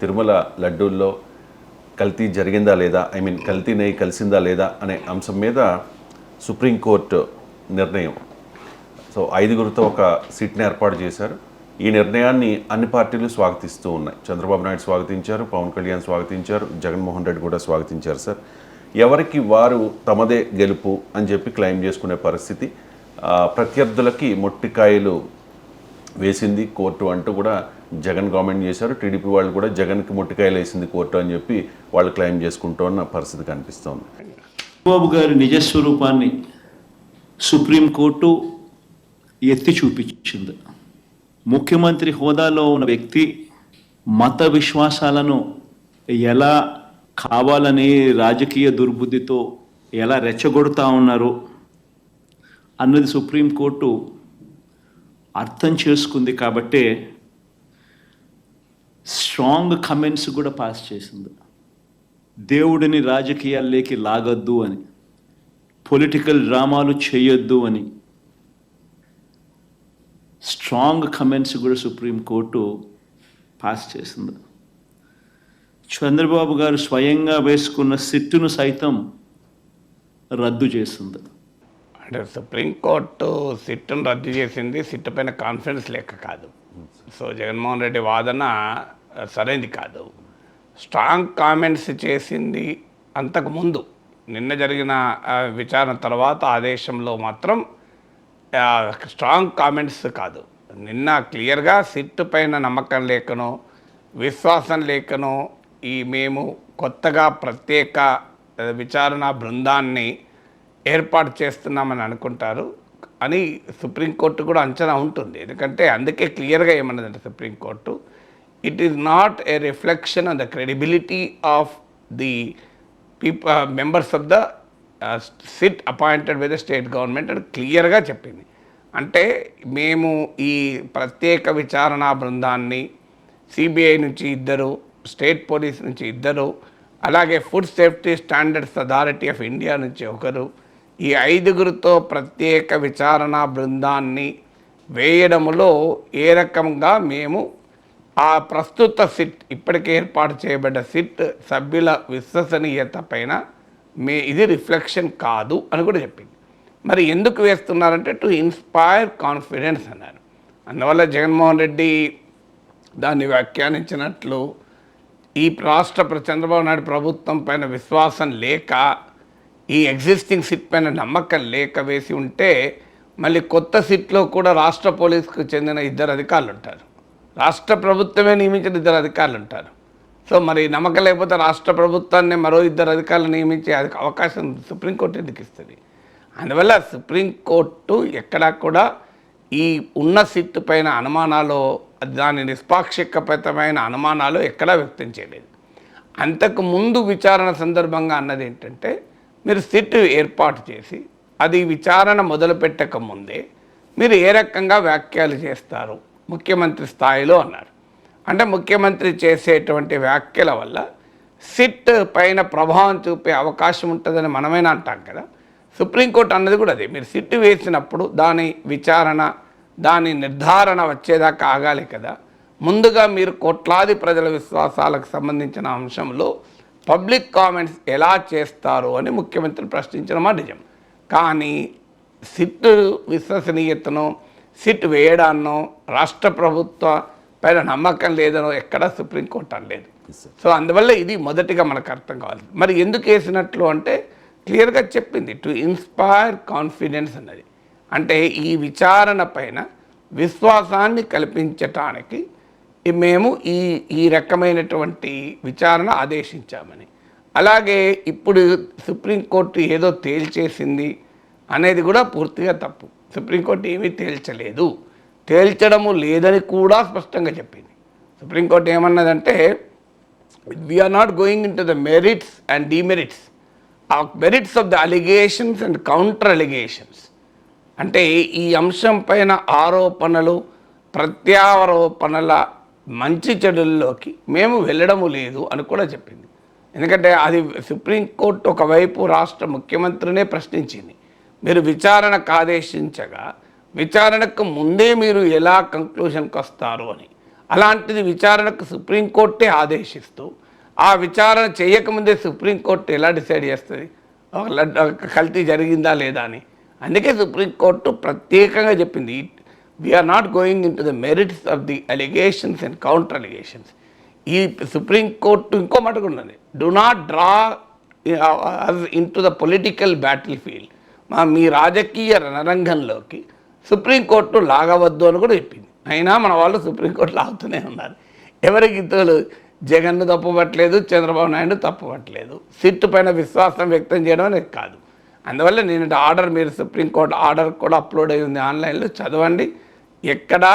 తిరుమల లడ్డూల్లో కల్తీ జరిగిందా లేదా, కల్తీ నెయ్యి కలిసిందా లేదా అనే అంశం మీద సుప్రీంకోర్టు నిర్ణయం. సో 5గురితో ఒక సిట్ని ఏర్పాటు చేశారు. ఈ నిర్ణయాన్ని అన్ని పార్టీలు స్వాగతిస్తూ ఉన్నాయి. చంద్రబాబు నాయుడు స్వాగతించారు, పవన్ కళ్యాణ్ స్వాగతించారు, జగన్మోహన్ రెడ్డి కూడా స్వాగతించారు. సార్, ఎవరికి వారు తమదే గెలుపు అని చెప్పి క్లెయిమ్ చేసుకునే పరిస్థితి, ప్రత్యర్థులకి మొట్టికాయలు వేసింది కోర్టు అంటూ కూడా జగన్ కామెంట్ చేశారు. టీడీపీ వాళ్ళు కూడా జగన్కి మొట్టికాయలు వేసింది కోర్టు అని చెప్పి వాళ్ళు క్లెయిమ్ చేసుకుంటూ ఉన్న పరిస్థితి కనిపిస్తోంది. చంద్రబాబు గారి నిజస్వరూపాన్ని సుప్రీంకోర్టు ఎత్తి చూపించింది. ముఖ్యమంత్రి హోదాలో ఉన్న వ్యక్తి మత విశ్వాసాలను ఎలా కావాలని రాజకీయ దుర్బుద్ధితో ఎలా రెచ్చగొడుతూ ఉన్నారు అన్నది సుప్రీంకోర్టు అర్థం చేసుకుంది. కాబట్టే స్ట్రాంగ్ కమెంట్స్ కూడా పాస్ చేసింది. దేవుడిని రాజకీయాల్లోకి లాగొద్దు అని, పొలిటికల్ డ్రామాలు చేయొద్దు అని స్ట్రాంగ్ కమెంట్స్ కూడా సుప్రీంకోర్టు పాస్ చేసింది. చంద్రబాబు గారు స్వయంగా వేసుకున్న సిట్టును సైతం రద్దు చేసింది. అంటే సుప్రీంకోర్టు సిట్టును రద్దు చేసింది, సిట్టు పైన కాన్ఫిడెన్స్ లేక కాదు. సో జగన్మోహన్ రెడ్డి వాదన సరైనది కాదు. స్ట్రాంగ్ కామెంట్స్ చేసింది అంతకుముందు నిన్న జరిగిన విచారణ తర్వాత ఆదేశంలో మాత్రం స్ట్రాంగ్ కామెంట్స్ కాదు. నిన్న క్లియర్గా సిట్టు పైన నమ్మకం లేకనో విశ్వాసం లేకనో మేము కొత్తగా ప్రత్యేక విచారణ బృందాన్ని ఏర్పాటు చేస్తున్నామని అనుకుంటారు అని సుప్రీంకోర్టు కూడా అంచనా ఉంటుంది. ఎందుకంటే అందుకే క్లియర్గా ఏమన్నదంటే Supreme Court, it is not a reflection on the credibility of the members of the SIT appointed by the state government అని క్లియర్గా చెప్పింది. అంటే మేము ఈ ప్రత్యేక విచారణ బృందాన్ని సిబిఐ నుంచి 2, స్టేట్ పోలీస్ నుంచి 2, అలాగే food safety standards authority of India నుంచి 1, ఈ 5గురితో ప్రత్యేక విచారణ బృందాన్ని వేయడంలో ఏ రకంగా మేము ఆ ప్రస్తుత సిట్ ఇప్పటికే ఏర్పాటు చేయబడ్డ సిట్ సభ్యుల విశ్వసనీయత పైన ఇది రిఫ్లెక్షన్ కాదు అని కూడా చెప్పింది. మరి ఎందుకు వేస్తున్నారంటే టు ఇన్స్పైర్ కాన్ఫిడెన్స్ అన్నారు. అందువల్ల జగన్మోహన్ రెడ్డి దాన్ని వ్యాఖ్యానించినట్లు ఈ చంద్రబాబు నాయుడు ప్రభుత్వం పైన విశ్వాసం లేక, ఈ ఎగ్జిస్టింగ్ సిట్ పైన నమ్మకం లేక వేసి ఉంటే మళ్ళీ కొత్త సిట్లో కూడా రాష్ట్ర పోలీసుకు చెందిన 2 అధికారులు ఉంటారు, రాష్ట్ర ప్రభుత్వమే నియమించిన 2 అధికారులు ఉంటారు. సో మరి నమ్మకం లేకపోతే రాష్ట్ర ప్రభుత్వాన్ని మరో 2 అధికారులు నియమించే అవకాశం సుప్రీంకోర్టు ఎందుకు ఇస్తుంది? అందువల్ల సుప్రీంకోర్టు ఎక్కడా కూడా ఈ ఉన్న సిట్ పైన అనుమానాలు, దాని నిష్పాక్షికమైన అనుమానాలు ఎక్కడా వ్యక్తం చేయలేదు. అంతకు ముందు విచారణ సందర్భంగా అన్నది ఏంటంటే, మీరు సిట్ ఏర్పాటు చేసి అది విచారణ మొదలుపెట్టక ముందే మీరు ఏ రకంగా వ్యాఖ్యలు చేస్తారు ముఖ్యమంత్రి స్థాయిలో అన్నారు. అంటే ముఖ్యమంత్రి చేసేటువంటి వ్యాఖ్యల వల్ల సిట్ పైన ప్రభావం చూపే అవకాశం ఉంటుందని మనమైనా అంటాం కదా. సుప్రీంకోర్టు అన్నది కూడా అదే. మీరు సిట్ వేసినప్పుడు దాని విచారణ, దాని నిర్ధారణ వచ్చేదాకా ఆగాలి కదా. ముందుగా మీరు కోట్లాది ప్రజల విశ్వాసాలకు సంబంధించిన అంశంలో పబ్లిక్ కామెంట్స్ ఎలా చేస్తారు అని ముఖ్యమంత్రి ప్రశ్నించడం నిజం. కానీ సిట్ విశ్వసనీయతను, సిట్ వేయడాన్నో, రాష్ట్ర ప్రభుత్వ పైన నమ్మకం లేదనో ఎక్కడా సుప్రీంకోర్టు అనలేదు. సో అందువల్ల ఇది మొదటిగా మనకు అర్థం కావాలి. మరి ఎందుకు వేసినట్లు అంటే క్లియర్గా చెప్పింది, టు ఇన్స్పైర్ కాన్ఫిడెన్స్ అన్నది. అంటే ఈ విచారణ పైన విశ్వాసాన్ని కల్పించటానికి మేము ఈ రకమైనటువంటి విచారణ ఆదేశించామని. అలాగే ఇప్పుడు సుప్రీంకోర్టు ఏదో తేల్చేసింది అనేది కూడా పూర్తిగా తప్పు. సుప్రీంకోర్టు ఏమీ తేల్చలేదు, తేల్చడము లేదని కూడా స్పష్టంగా చెప్పింది. సుప్రీంకోర్టు ఏమన్నదంటే, we are not going into the merits and demerits merits of the allegations and counter allegations. అంటే ఈ అంశం పైన ఆరోపణలు, ప్రత్యారోపణల మంచి చెడుల్లోకి మేము వెళ్ళడము లేదు అని కూడా చెప్పింది. ఎందుకంటే అది సుప్రీంకోర్టు ఒకవైపు రాష్ట్ర ముఖ్యమంత్రినే ప్రశ్నించింది, మీరు విచారణకు ఆదేశించగా విచారణకు ముందే మీరు ఎలా కంక్లూషన్కి వస్తారు అని. అలాంటిది విచారణకు సుప్రీంకోర్టే ఆదేశిస్తూ ఆ విచారణ చేయకముందే సుప్రీంకోర్టు ఎలా డిసైడ్ చేస్తుంది ఒక కల్తీ జరిగిందా లేదా అని. అందుకే సుప్రీంకోర్టు ప్రత్యేకంగా చెప్పింది, we are not going into the merits of the allegations and counter allegations. ఈ సుప్రీంకోర్టు ఇంకో మాట కూడా ఉన్నది, do not draw into the political battlefield. మీ రాజకీయ రణరంగంలోకి సుప్రీంకోర్టు లాగవద్దు అని కూడా చెప్పింది. అయినా మన వాళ్ళు సుప్రీంకోర్టు లాగుతూనే ఉన్నారు. ఎవరికి తోలు జగన్ను తప్పుపట్టలేదు, చంద్రబాబు నాయుడు తప్పుపట్టలేదు. సిట్టు పైన విశ్వాసం వ్యక్తం చేయడం అనేది కాదు. అందువల్ల నేను ఆర్డర్, మీరు సుప్రీంకోర్టు ఆర్డర్ కూడా అప్లోడ్ అయి ఉంది ఆన్లైన్లో, చదవండి. ఎక్కడా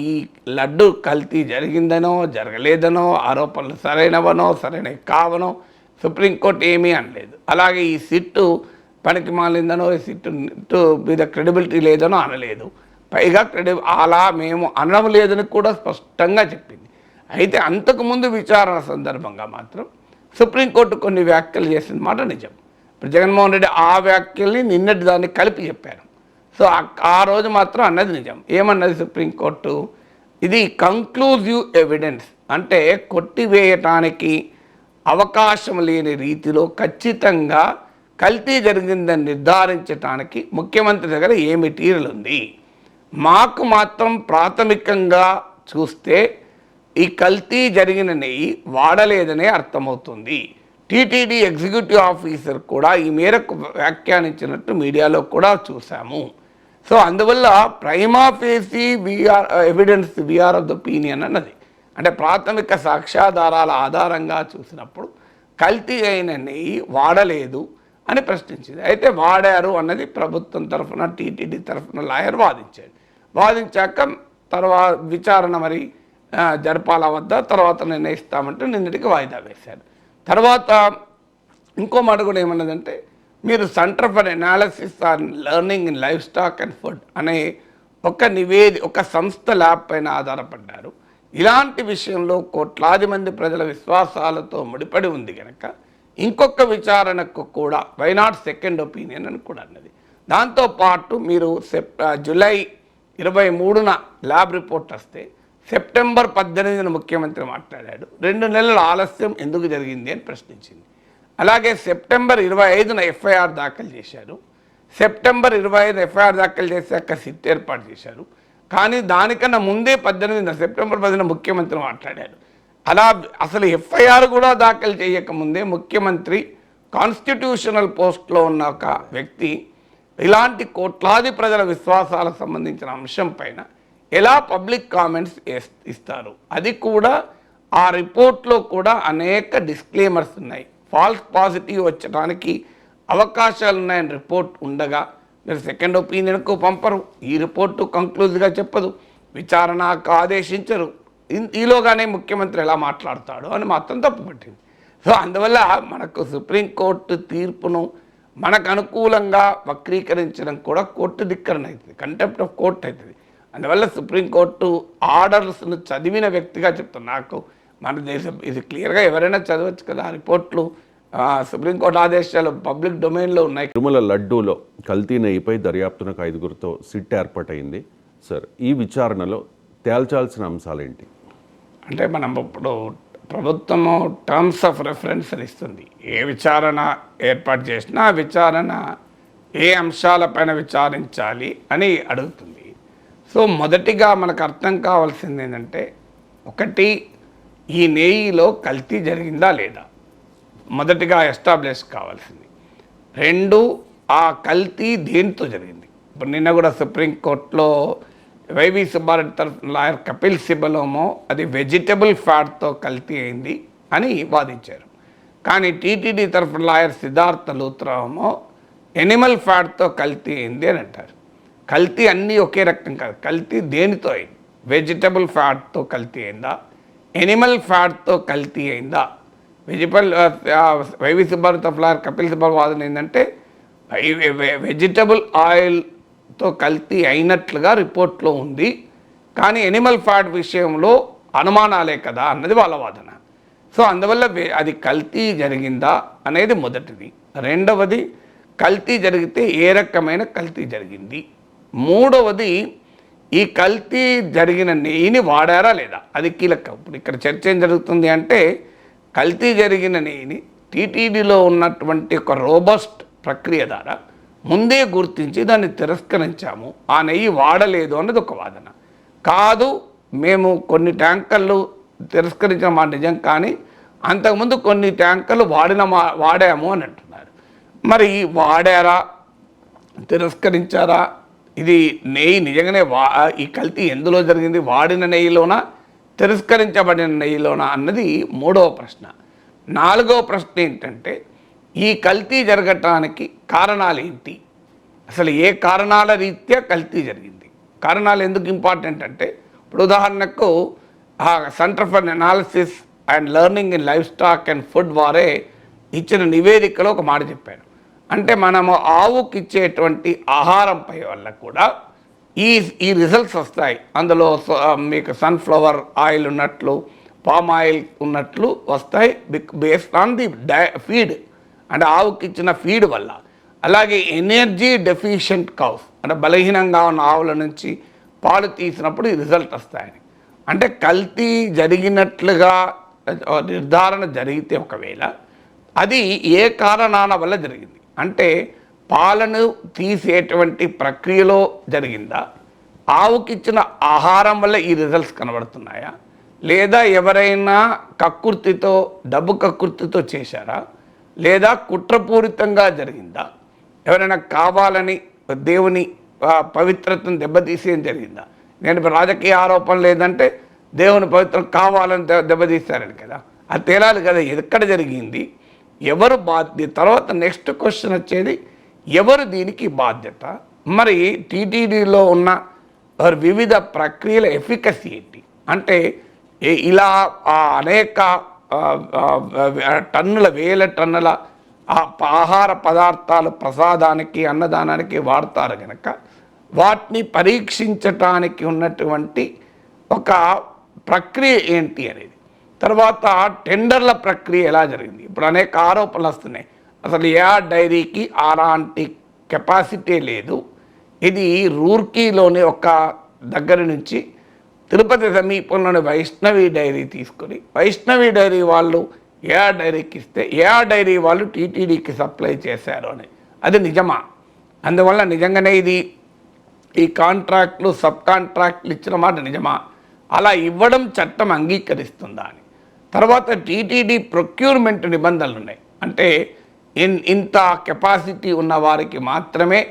ఈ లడ్డు కల్తీ జరిగిందనో జరగలేదనో, ఆరోపణలు సరైనవనో సరైనవి కావనో సుప్రీంకోర్టు ఏమీ అనలేదు. అలాగే ఈ సిట్టు పనికి మాలిందనో, ఈ సిట్టు మీద క్రెడిబిలిటీ లేదనో అనలేదు. పైగా అలా మేము అనడం లేదని కూడా స్పష్టంగా చెప్పింది. అయితే అంతకుముందు విచారణ సందర్భంగా మాత్రం సుప్రీంకోర్టు కొన్ని వ్యాఖ్యలు చేసిన మాట నిజం. ఇప్పుడు జగన్మోహన్ రెడ్డి ఆ వ్యాఖ్యల్ని నిన్నటి దాన్ని కలిపి చెప్పారు. సో ఆ రోజు మాత్రం అన్నది నిజం. ఏమన్నది సుప్రీంకోర్టు, ఇది కంక్లూజివ్ ఎవిడెన్స్, అంటే కొట్టివేయటానికి అవకాశం లేని రీతిలో ఖచ్చితంగా కల్తీ జరిగిందని నిర్ధారించడానికి ముఖ్యమంత్రి దగ్గర ఏ మెటీరియల్ ఉంది. మాకు మాత్రం ప్రాథమికంగా చూస్తే ఈ కల్తీ జరిగిన నెయ్యి వాడలేదనే అర్థమవుతుంది. టీటీడీ ఎగ్జిక్యూటివ్ ఆఫీసర్ కూడా ఈ మేరకు వ్యాఖ్యానించినట్టు మీడియాలో కూడా చూసాము. సో అందువల్ల prima facie evidence we are of the opinion అన్నది, అంటే ప్రాథమిక సాక్ష్యాధారాల ఆధారంగా చూసినప్పుడు కల్తీ అయిన నెయ్యి వాడలేదు అని ప్రశ్నించింది. అయితే వాడారు అన్నది ప్రభుత్వం తరఫున టీటీడీ తరఫున లాయర్ వాదించాక తర్వాత విచారణ మరి జరపాల వద్ద తర్వాత నిర్ణయిస్తామంటే నిన్నటికి వాయిదా వేశారు. తర్వాత ఇంకో మాట కూడా ఏమన్నదంటే, మీరు centre for analysis on learning in livestock and food అనే ఒక సంస్థ ల్యాబ్ పైన ఆధారపడ్డారు. ఇలాంటి విషయంలో కోట్లాది మంది ప్రజల విశ్వాసాలతో ముడిపడి ఉంది కనుక ఇంకొక విచారణకు కూడా వై నాట్ సెకండ్ ఒపీనియన్ అని కూడా అన్నది. దాంతోపాటు మీరు జూలై 23న ల్యాబ్ రిపోర్ట్ వస్తే సెప్టెంబర్ 18న ముఖ్యమంత్రి మాట్లాడాడు. 2 నెలల ఆలస్యం ఎందుకు జరిగింది అని ప్రశ్నించింది. అలాగే సెప్టెంబర్ 25న ఎఫ్ఐఆర్ దాఖలు చేశారు. సెప్టెంబర్ 25న ఎఫ్ఐఆర్ దాఖలు చేశాక సిట్ ఏర్పాటు చేశారు. కానీ దానికన్నా ముందే సెప్టెంబర్ 10న ముఖ్యమంత్రి మాట్లాడాడు. అలా అసలు ఎఫ్ఐఆర్ కూడా దాఖలు చేయకముందే ముఖ్యమంత్రి కాన్స్టిట్యూషనల్ పోస్ట్లో ఉన్న ఒక వ్యక్తి ఇలాంటి కోట్లాది ప్రజల విశ్వాసాలకు సంబంధించిన అంశం పైన ఎలా పబ్లిక్ కామెంట్స్ ఇస్తారు? అది కూడా ఆ రిపోర్ట్లో కూడా అనేక డిస్క్లైమర్స్ ఉన్నాయి. ఫాల్స్ పాజిటివ్ వచ్చడానికి అవకాశాలు ఉన్నాయని రిపోర్ట్ ఉండగా మీరు సెకండ్ ఒపీనియన్కు పంపరు. ఈ రిపోర్టు కంక్లూజివ్గా చెప్పదు, విచారణకు ఆదేశించరు. ఈలోగానే ముఖ్యమంత్రి ఎలా మాట్లాడతాడు అని మాత్రం తప్పుపట్టింది. సో అందువల్ల మనకు సుప్రీంకోర్టు తీర్పును మనకు అనుకూలంగా వక్రీకరించడం కూడా కోర్టు ధిక్కరణ అవుతుంది, కంటెంప్ట్ ఆఫ్ కోర్ట్ అవుతుంది. అందువల్ల సుప్రీంకోర్టు ఆర్డర్స్ను చదివిన వ్యక్తిగా చెప్తాను. నాకు మన దేశం ఇది క్లియర్గా ఎవరైనా చదవచ్చు కదా, ఆ రిపోర్ట్లు సుప్రీంకోర్టు ఆదేశాలు పబ్లిక్ డొమైన్లో ఉన్నాయి. తిరుమల లడ్డూలో కల్తీ నెయ్యిపై దర్యాప్తునకు 5గురితో సిట్ ఏర్పాటైంది. సార్, ఈ విచారణలో తేల్చాల్సిన అంశాలు ఏంటి? అంటే మనం ఇప్పుడు ప్రభుత్వము టర్మ్స్ ఆఫ్ రెఫరెన్స్ ఇస్తుంది. ఏ విచారణ ఏర్పాటు చేసినా ఆ విచారణ ఏ అంశాలపైన విచారించాలి అని అడుగుతుంది. సో మొదటిగా మనకు అర్థం కావాల్సింది ఏంటంటే, ఒకటి, ఈ నెయ్యిలో కల్తీ జరిగిందా లేదా మొదటిగా ఎస్టాబ్లిష్ కావాల్సింది. 2, ఆ కల్తీ దేనితో జరిగింది. ఇప్పుడు నిన్న కూడా సుప్రీంకోర్టులో వైవి సుబ్బారెడ్డి తరఫున లాయర్ కపిల్ సిబలోమో అది వెజిటబుల్ ఫ్యాట్తో కల్తీ అయింది అని వాదించారు. కానీ టీటీడీ తరఫున లాయర్ సిద్ధార్థ లూత్రామో ఎనిమల్ ఫ్యాట్తో కల్తీ అయింది అని అంటారు. కల్తీ అన్నీ ఒకే రకం కాదు, కల్తీ దేనితో అయింది, వెజిటబుల్ ఫ్యాట్తో కల్తీ అయిందా, ఎనిమల్ ఫ్యాట్తో కల్తీ అయిందా. వైవి సుబ్బారెడ్డి తరఫున లాయర్ కపిల్ సిబల్ వాదన ఏంటంటే వెజిటబుల్ ఆయిల్తో కల్తీ అయినట్లుగా రిపోర్ట్లో ఉంది, కానీ ఎనిమల్ ఫ్యాట్ విషయంలో అనుమానాలే కదా అన్నది వాళ్ళ వాదన. సో అందువల్ల అది కల్తీ జరిగిందా అనేది మొదటిది. రెండవది, కల్తీ జరిగితే ఏ రకమైన కల్తీ జరిగింది. మూడవది, ఈ కల్తీ జరిగిన నెయ్యిని వాడారా లేదా, అది కీలకం. ఇప్పుడు ఇక్కడ చర్చ ఏం జరుగుతుంది అంటే కల్తీ జరిగిన నెయ్యిని టీటీడీలో ఉన్నటువంటి ఒక రోబస్ట్ ప్రక్రియ ద్వారా ముందే గుర్తించి దాన్ని తిరస్కరించాము, ఆ నెయ్యి వాడలేదు అన్నది ఒక వాదన. కాదు, మేము కొన్ని ట్యాంకర్లు తిరస్కరించిన మాట నిజం, కానీ అంతకుముందు కొన్ని ట్యాంకర్లు వాడాము అని అంటున్నారు. మరి వాడారా, తిరస్కరించారా, ఇది నెయ్యి నిజంగానే ఈ కల్తీ ఎందులో జరిగింది, వాడిన నెయ్యిలోనా తిరస్కరించబడిన నెయ్యిలోనా అన్నది మూడవ ప్రశ్న. నాలుగవ ప్రశ్న ఏంటంటే ఈ కల్తీ జరగటానికి కారణాలు ఏంటి, అసలు ఏ కారణాల రీత్యా కల్తీ జరిగింది. కారణాలు ఎందుకు ఇంపార్టెంట్ అంటే ఇప్పుడు ఉదాహరణకు centre for analysis and learning in livestock and food వారే ఇచ్చిన నివేదికలో ఒక మాట చెప్పారు. అంటే మనము ఆవుకి ఇచ్చేటువంటి ఆహారంపై వల్ల కూడా ఈ రిజల్ట్స్ వస్తాయి. అందులో మీకు సన్ఫ్లవర్ ఆయిల్ ఉన్నట్లు, పామ్ ఆయిల్ ఉన్నట్లు వస్తాయి బేస్డ్ ఆన్ ది ఫీడ్, అంటే ఆవుకి ఇచ్చిన ఫీడ్ వల్ల. అలాగే ఎనర్జీ డెఫిషియెంట్ కౌస్, అంటే బలహీనంగా ఉన్న ఆవుల నుంచి పాలు తీసినప్పుడు ఈ రిజల్ట్ వస్తాయని. అంటే కల్తీ జరిగినట్లుగా నిర్ధారణ జరిగితే ఒకవేళ అది ఏ కారణాల వల్ల జరిగింది, అంటే పాలను తీసేటువంటి ప్రక్రియలో జరిగిందా, ఆవుకిచ్చిన ఆహారం వల్ల ఈ రిజల్ట్స్ కనబడుతున్నాయా, లేదా ఎవరైనా కక్కుర్తితో డబ్బు కక్కుర్తితో చేశారా, లేదా కుట్రపూరితంగా జరిగిందా, ఎవరైనా కావాలని దేవుని పవిత్రతను దెబ్బతీసేం జరిగిందా. నేను రాజకీయ ఆరోపణ లేదంటే దేవుని పవిత్రం కావాలని దెబ్బతీస్తారని కదా, అది తేలాలి కదా ఎక్కడ జరిగింది, ఎవరు బాధ్యత. తర్వాత నెక్స్ట్ క్వశ్చన్ వచ్చేది ఎవరు దీనికి బాధ్యత. మరి టీటీడీలో ఉన్న వివిధ ప్రక్రియల ఎఫికసీ ఏంటి, అంటే ఇలా అనేక టన్నుల వేల టన్నుల ఆహార పదార్థాలు ప్రసాదానికి అన్నదానానికి వాడతారు కనుక వాటిని పరీక్షించటానికి ఉన్నటువంటి ఒక ప్రక్రియ ఏంటి అనేది. తర్వాత టెండర్ల ప్రక్రియ ఎలా జరిగింది. ఇప్పుడు అనేక ఆరోపణలు వస్తున్నాయి, అసలు ఏ డైరీకి అలాంటి కెపాసిటీ లేదు. ఇది రూర్కీలోని ఒక దగ్గర నుంచి తిరుపతి సమీపంలోని వైష్ణవి డైరీ తీసుకొని వైష్ణవి డైరీ వాళ్ళు ఏఆర్ డైరీకి ఇస్తే ఏఆర్ డైరీ వాళ్ళు టీటీడీకి సప్లై చేశారు అని. అది నిజమా, అందువల్ల నిజంగానే ఇది ఈ కాంట్రాక్ట్లు సబ్ కాంట్రాక్ట్లు ఇచ్చిన మాట నిజమా, అలా ఇవ్వడం చట్టం అంగీకరిస్తుందా అని. తర్వాత టీటీడీ ప్రొక్యూర్మెంట్ నిబంధనలు ఉన్నాయి, అంటే ఇంత కెపాసిటీ ఉన్న వారికి మాత్రమే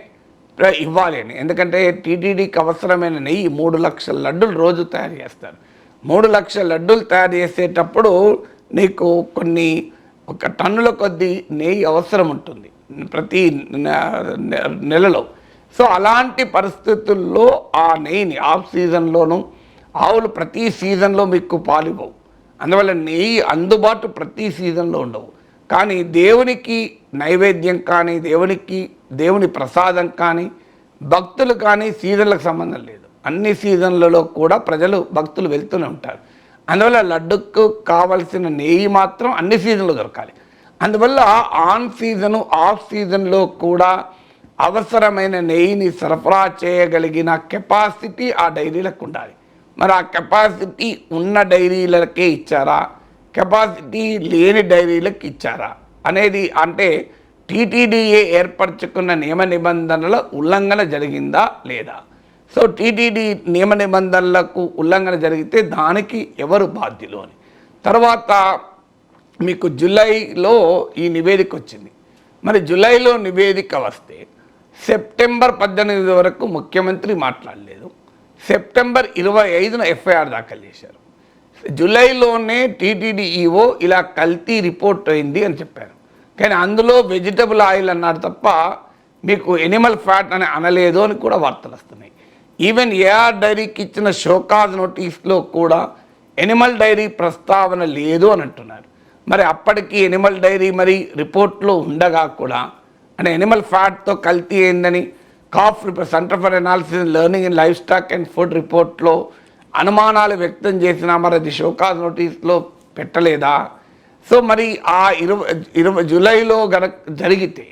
ఇవ్వాలి అని. ఎందుకంటే టీటీడీకి అవసరమైన నెయ్యి 3 లక్షల లడ్డూలు రోజు తయారు చేస్తారు. 3 లక్షల లడ్డూలు తయారు చేసేటప్పుడు నీకు కొన్ని ఒక టన్నుల కొద్దీ నెయ్యి అవసరం ఉంటుంది ప్రతి నెలలో. సో అలాంటి పరిస్థితుల్లో ఆ నెయ్యిని ఆఫ్ సీజన్లోనూ ఆవులు ప్రతి సీజన్లో మీకు పాలివ్వవు, అందువల్ల నెయ్యి అందుబాటు ప్రతి సీజన్లో ఉండవు. కానీ దేవునికి నైవేద్యం కానీ దేవుని ప్రసాదం కానీ భక్తులు కానీ సీజన్లకు సంబంధం లేదు. అన్ని సీజన్లలో కూడా భక్తులు వెళ్తూనే ఉంటారు. అందువల్ల లడ్డుకు కావలసిన నెయ్యి మాత్రం అన్ని సీజన్లో దొరకాలి. అందువల్ల ఆన్ సీజను ఆఫ్ సీజన్లో కూడా అవసరమైన నెయ్యిని సరఫరా చేయగలిగిన కెపాసిటీ ఆ డైరీలకు ఉండాలి. మరి ఆ కెపాసిటీ ఉన్న డైరీలకే ఇచ్చారా, కెపాసిటీ లేని డైరీలకు ఇచ్చారా అనేది, అంటే టీటీడీఏ ఏర్పరచుకున్న నియమ నిబంధనల ఉల్లంఘన జరిగిందా లేదా. సో టీటీడీ నియమ నిబంధనలకు ఉల్లంఘన జరిగితే దానికి ఎవరు బాధ్యులు అని. తర్వాత మీకు జూలైలో ఈ నివేదిక వచ్చింది. మరి జూలైలో నివేదిక వస్తే సెప్టెంబర్ 18 వరకు ముఖ్యమంత్రి మాట్లాడలేదు. సెప్టెంబర్ 25న ఎఫ్ఐఆర్ దాఖలు చేశారు. జూలైలోనే టీటీడీ ఈఓ ఇలా కల్తీ రిపోర్ట్ అయింది అని చెప్పారు. కానీ అందులో వెజిటబుల్ ఆయిల్ అన్నారు తప్ప మీకు ఎనిమల్ ఫ్యాట్ అని అనలేదు అని కూడా వార్తలు వస్తున్నాయి. ఈవెన్ ఏఆర్ డైరీకి ఇచ్చిన షోకాజ్ నోటీస్లో కూడా ఎనిమల్ డైరీ ప్రస్తావన లేదు అని అంటున్నారు. మరి అప్పటికి ఎనిమల్ డైరీ మరి రిపోర్ట్లో ఉండగా కూడా, అంటే ఎనిమల్ ఫ్యాట్తో కల్తీ అయిందని కాఫ్ centre for analysis learning in livestock and food రిపోర్ట్లో అనుమానాలు వ్యక్తం చేసినా మరి అది షోకాజ్ నోటీస్లో పెట్టలేదా. సో మరి ఆ 20 జూలైలో జరిగితే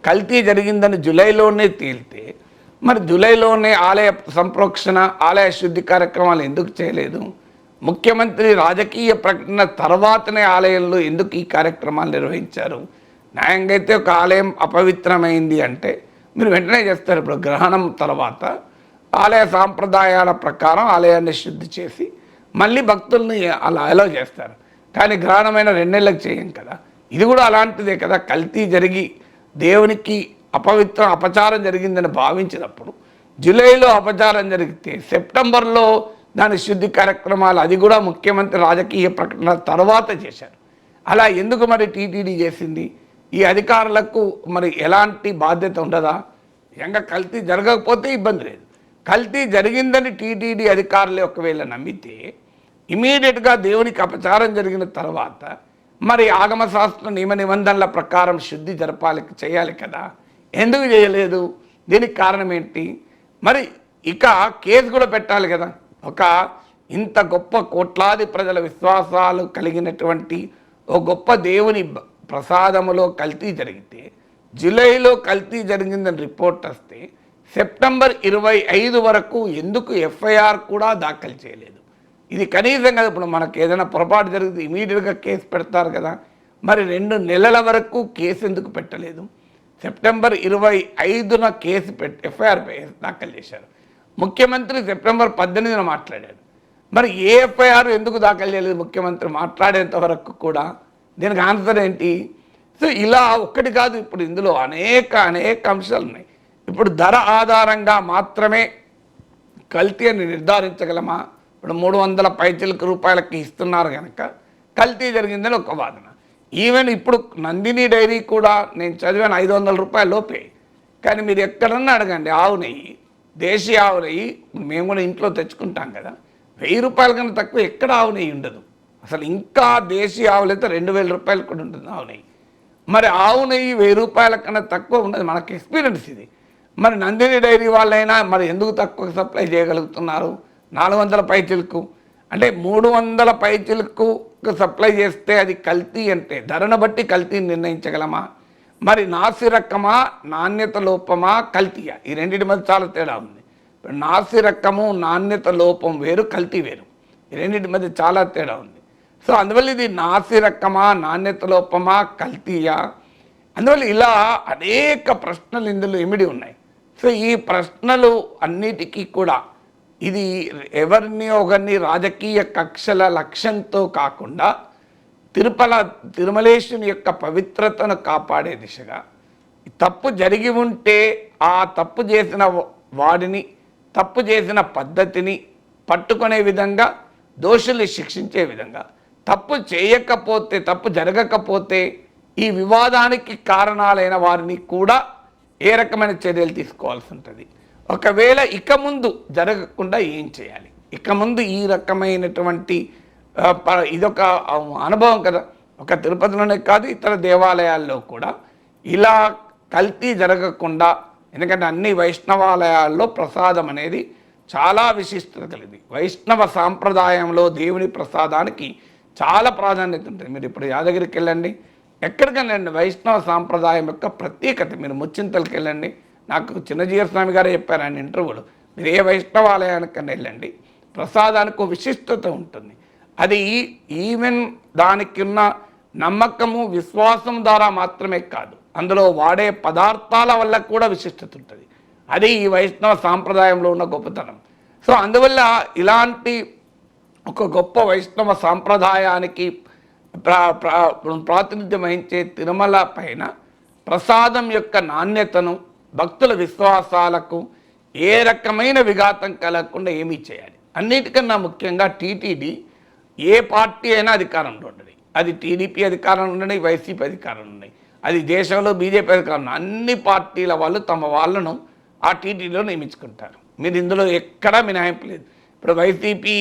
కల్తీ జరిగిందని జూలైలోనే తేలితే మరి జూలైలోనే ఆలయ సంప్రోక్షణ ఆలయ శుద్ధి కార్యక్రమాలు ఎందుకు చేయలేదు? ముఖ్యమంత్రి రాజకీయ ప్రకటన తర్వాతనే ఆలయంలో ఎందుకు ఈ కార్యక్రమాలు నిర్వహించారు? న్యాయంగా అయితే ఒక ఆలయం అపవిత్రమైంది అంటే మీరు వెంటనే చేస్తారు. ఇప్పుడు గ్రహణం తర్వాత ఆలయ సాంప్రదాయాల ప్రకారం ఆలయాన్ని శుద్ధి చేసి మళ్ళీ భక్తుల్ని అలా అలో చేస్తారు. కానీ గ్రహణమైన 2 నెలలకు చేయం కదా. ఇది కూడా అలాంటిదే కదా. కల్తీ జరిగి దేవునికి అపచారం జరిగిందని భావించినప్పుడు జూలైలో అపచారం జరిగితే సెప్టెంబర్లో దాని శుద్ధి కార్యక్రమాలు అది కూడా ముఖ్యమంత్రి రాజకీయ ప్రకటన తర్వాత చేశారు. అలా ఎందుకు మరి టీటీడీ చేసింది? ఈ అధికారులకు మరి ఎలాంటి బాధ్యత ఉండదా? ఇంకా కల్తీ జరగకపోతే ఇబ్బంది లేదు. కల్తీ జరిగిందని టీటీడీ అధికారులు ఒకవేళ నమ్మితే ఇమీడియట్గా దేవునికి అపచారం జరిగిన తర్వాత మరి ఆగమశాస్త్ర నియమ నిబంధనల ప్రకారం శుద్ధి చేయాలి కదా. ఎందుకు చేయలేదు? దీనికి కారణం ఏంటి? మరి ఇక కేసు కూడా పెట్టాలి కదా. ఒక ఇంత గొప్ప కోట్లాది ప్రజల విశ్వాసాలు కలిగినటువంటి ఒక గొప్ప దేవుని ప్రసాదములో కల్తీ జరిగితే జూలైలో కల్తీ జరిగిందని రిపోర్ట్ వస్తే సెప్టెంబర్ 25 వరకు ఎందుకు ఎఫ్ఐఆర్ కూడా దాఖలు చేయలేదు? ఇది కనీసం కదా. ఇప్పుడు మనకు ఏదైనా పొరపాటు జరిగితే ఇమీడియట్గా కేసు పెడతారు కదా. మరి 2 నెలల వరకు కేసు ఎందుకు పెట్టలేదు? సెప్టెంబర్ 25న కేసు ఎఫ్ఐఆర్ దాఖలు చేశారు. ముఖ్యమంత్రి సెప్టెంబర్ 18న మాట్లాడాడు. మరి ఏ ఎఫ్ఐఆర్ ఎందుకు దాఖలు చేయలేదు? ముఖ్యమంత్రి మాట్లాడేంత వరకు కూడా దీనికి ఆన్సర్ ఏంటి? సో ఇలా ఒక్కటి కాదు, ఇప్పుడు ఇందులో అనేక అంశాలు ఉన్నాయి. ఇప్పుడు ధర ఆధారంగా మాత్రమే కల్తీ అని నిర్ధారించగలమా? ఇప్పుడు 300 పైచిలకు రూపాయలకి ఇస్తున్నారు కనుక కల్తీ జరిగిందని ఒక వాదన. ఈవెన్ ఇప్పుడు నందిని డైరీ కూడా నేను చదివాను 500 రూపాయల లోపే. కానీ మీరు ఎక్కడన్నా అడగండి, ఆవు నెయ్యి, దేశీయ ఆవు నెయ్యి మేము కూడా ఇంట్లో తెచ్చుకుంటాం కదా, 1000 రూపాయల కన్నా తక్కువ ఎక్కడ ఆవు నెయ్యి ఉండదు. అసలు ఇంకా దేశీయ ఆవులు అయితే 2000 రూపాయలు కూడా ఉంటుంది ఆవు నెయ్యి. మరి ఆవు నెయ్యి 1000 రూపాయల కన్నా తక్కువ ఉండదు. మనకు ఎక్స్పీరియన్స్ ఇది. మరి నందిని డైరీ వాళ్ళైనా మరి ఎందుకు తక్కువ సప్లై చేయగలుగుతున్నారు? 400 పైచిలకు అంటే 300 పైచిలకు సప్లై చేస్తే అది కల్తీ అంటే ధరను బట్టి కల్తీని నిర్ణయించగలమా? మరి నాసి రకమా, నాణ్యత లోపమా, కల్తీయా? ఈ రెండింటి మధ్య చాలా తేడా ఉంది. నాసి రకము, నాణ్యత లోపం వేరు, కల్తీ వేరు. ఈ రెండింటి మధ్య చాలా తేడా ఉంది. సో అందువల్ల ఇది నాసి రకమా, నాణ్యత లోపమా, కల్తీయా? అందువల్ల ఇలా అనేక ప్రశ్నలు ఇందులో ఇమిడి ఉన్నాయి. సో ఈ ప్రశ్నలు అన్నిటికీ కూడా ఇది ఒకరిని రాజకీయ కక్షల లక్ష్యంతో కాకుండా తిరుమలేశుని యొక్క పవిత్రతను కాపాడే దిశగా తప్పు జరిగి ఉంటే ఆ తప్పు చేసిన వాడిని, తప్పు చేసిన పద్ధతిని పట్టుకునే విధంగా, దోషుల్ని శిక్షించే విధంగా, తప్పు చేయకపోతే, తప్పు జరగకపోతే ఈ వివాదానికి కారణాలైన వారిని కూడా ఏ రకమైన చర్యలు తీసుకోవాల్సి ఉంటుంది. ఒకవేళ ఇక ముందు జరగకుండా ఏం చేయాలి? ఇక ముందు ఈ రకమైనటువంటి ఇదొక అనుభవం కదా. ఒక తిరుపతిలోనే కాదు, ఇతర దేవాలయాల్లో కూడా ఇలా కల్తీ జరగకుండా, ఎందుకంటే అన్ని వైష్ణవాలయాల్లో ప్రసాదం అనేది చాలా విశిష్టత కలిగింది. వైష్ణవ సాంప్రదాయంలో దేవుని ప్రసాదానికి చాలా ప్రాధాన్యత ఉంటుంది. మీరు ఇప్పుడు యాదగిరికి వెళ్ళండి, ఎక్కడికైనా వెళ్ళండి, వైష్ణవ సాంప్రదాయం యొక్క ప్రత్యేకత. మీరు ముచ్చింతలకి వెళ్ళండి, నాకు చిన్నజీవ స్వామి గారే చెప్పారు ఆయన ఇంటర్వ్యూలో, మీరు ఏ వైష్ణవాలయానికన్నా వెళ్ళండి, ప్రసాదానికి ఒక విశిష్టత ఉంటుంది. అది ఈవెన్ దానికి ఉన్న నమ్మకము, విశ్వాసం ద్వారా మాత్రమే కాదు, అందులో వాడే పదార్థాల వల్ల కూడా విశిష్టత ఉంటుంది. అది ఈ వైష్ణవ సాంప్రదాయంలో ఉన్న గొప్పతనం. సో అందువల్ల ఇలాంటి ఒక గొప్ప వైష్ణవ సాంప్రదాయానికి ప్రాతినిధ్యం వహించే తిరుమల పైన ప్రసాదం యొక్క నాణ్యతను, భక్తుల విశ్వాసాలకు ఏ రకమైన విఘాతం కలగకుండా ఏమీ చేయాలి. అన్నిటికన్నా ముఖ్యంగా టీటీడీ ఏ పార్టీ అయినా అధికారంలో ఉండదు. అది టీడీపీ అధికారంలో ఉండని, వైసీపీ అధికారంలో ఉన్నాయి, అది దేశంలో బీజేపీ అధికారంలో, అన్ని పార్టీల వాళ్ళు తమ వాళ్ళను ఆ టీటీడీలో నియమించుకుంటారు. మీరు ఇందులో ఎక్కడా మినహాయింపు లేదు. ఇప్పుడు వైసీపీ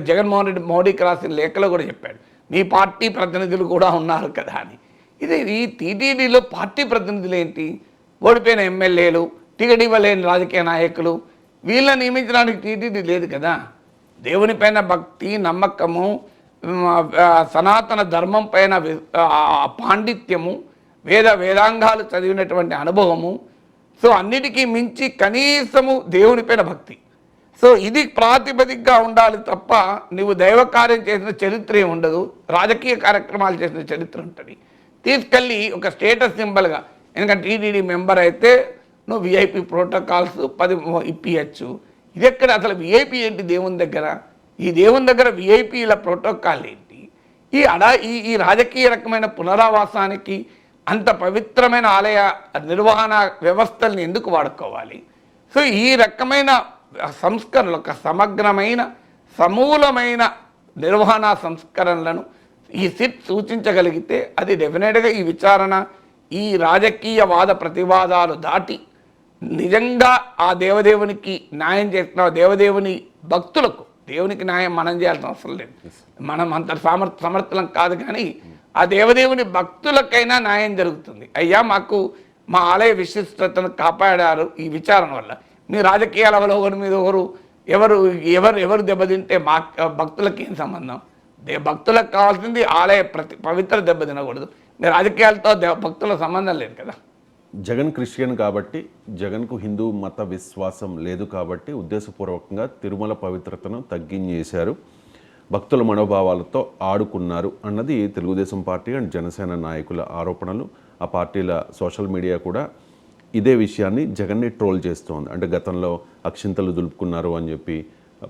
జగన్మోహన్ రెడ్డి మోడీకి రాసిన లేఖలో కూడా చెప్పాడు, మీ పార్టీ ప్రతినిధులు కూడా ఉన్నారు కదా అని. ఇది ఈ టీటీడీలో పార్టీ ప్రతినిధులు ఏంటి? ఓడిపోయిన ఎమ్మెల్యేలు, టికెట్ ఇవ్వలేని రాజకీయ నాయకులు, వీళ్ళని నియమించడానికి టీటీడీ లేదు కదా. దేవునిపైన భక్తి, నమ్మకము, సనాతన ధర్మం పైన పాండిత్యము, వేదాంగాలు చదివినటువంటి అనుభవము, సో అన్నిటికీ మించి కనీసము దేవునిపైన భక్తి. సో ఇది ప్రాతిపదికగా ఉండాలి తప్ప నువ్వు దైవ కార్యం చేసిన చరిత్ర ఉండదు, రాజకీయ కార్యక్రమాలు చేసిన చరిత్ర ఉంటుంది. తీసుకెళ్ళి ఒక స్టేటస్ సింబల్గా, ఎందుకంటే టీటీడీ మెంబర్ అయితే నువ్వు విఐపి ప్రోటోకాల్స్ 10 ఇప్పియచ్చు. ఇది ఎక్కడ అసలు విఐపి ఏంటి దేవుని దగ్గర? ఈ దేవుని దగ్గర విఐపీల ప్రోటోకాల్ ఏంటి? ఈ రాజకీయ రకమైన పునరావాసానికి అంత పవిత్రమైన ఆలయ నిర్వహణ వ్యవస్థల్ని ఎందుకు వాడుకోవాలి? సో ఈ రకమైన సంస్కరణలు, ఒక సమగ్రమైన సమూలమైన నిర్వహణ సంస్కరణలను ఈ సిట్ సూచించగలిగితే అది డెఫినెట్గా ఈ విచారణ, ఈ రాజకీయ వాద ప్రతివాదాలు దాటి నిజంగా ఆ దేవదేవునికి న్యాయం చేస్తున్న దేవదేవుని భక్తులకు, దేవునికి న్యాయం మనం చేయాల్సిన అవసరం లేదు, మనం అంత సమర్థులం కాదు, కానీ ఆ దేవదేవుని భక్తులకైనా న్యాయం జరుగుతుంది. అయ్యా మాకు మా ఆలయ విశిష్టతను కాపాడారు ఈ విచారణ వల్ల. మీ రాజకీయాల వల్ల ఒకరి మీద ఎవరు దెబ్బతింటే మా భక్తులకి ఏం సంబంధం? భక్తులకు కావాల్సింది ఆలయ పవిత్ర దెబ్బతినకూడదు. మీ రాజకీయాలతో భక్తుల సంబంధం లేదు కదా. జగన్ క్రిస్టియన్ కాబట్టి, జగన్కు హిందూ మత విశ్వాసం లేదు కాబట్టి ఉద్దేశపూర్వకంగా తిరుమల పవిత్రతను తగ్గించేశారు, భక్తుల మనోభావాలతో ఆడుకున్నారు అన్నది తెలుగుదేశం పార్టీ అండ్ జనసేన నాయకుల ఆరోపణలు. ఆ పార్టీల సోషల్ మీడియా కూడా ఇదే విషయాన్ని జగన్ని ట్రోల్ చేస్తోంది. అంటే గతంలో అక్షింతలు దులుపుకున్నారు అని చెప్పి,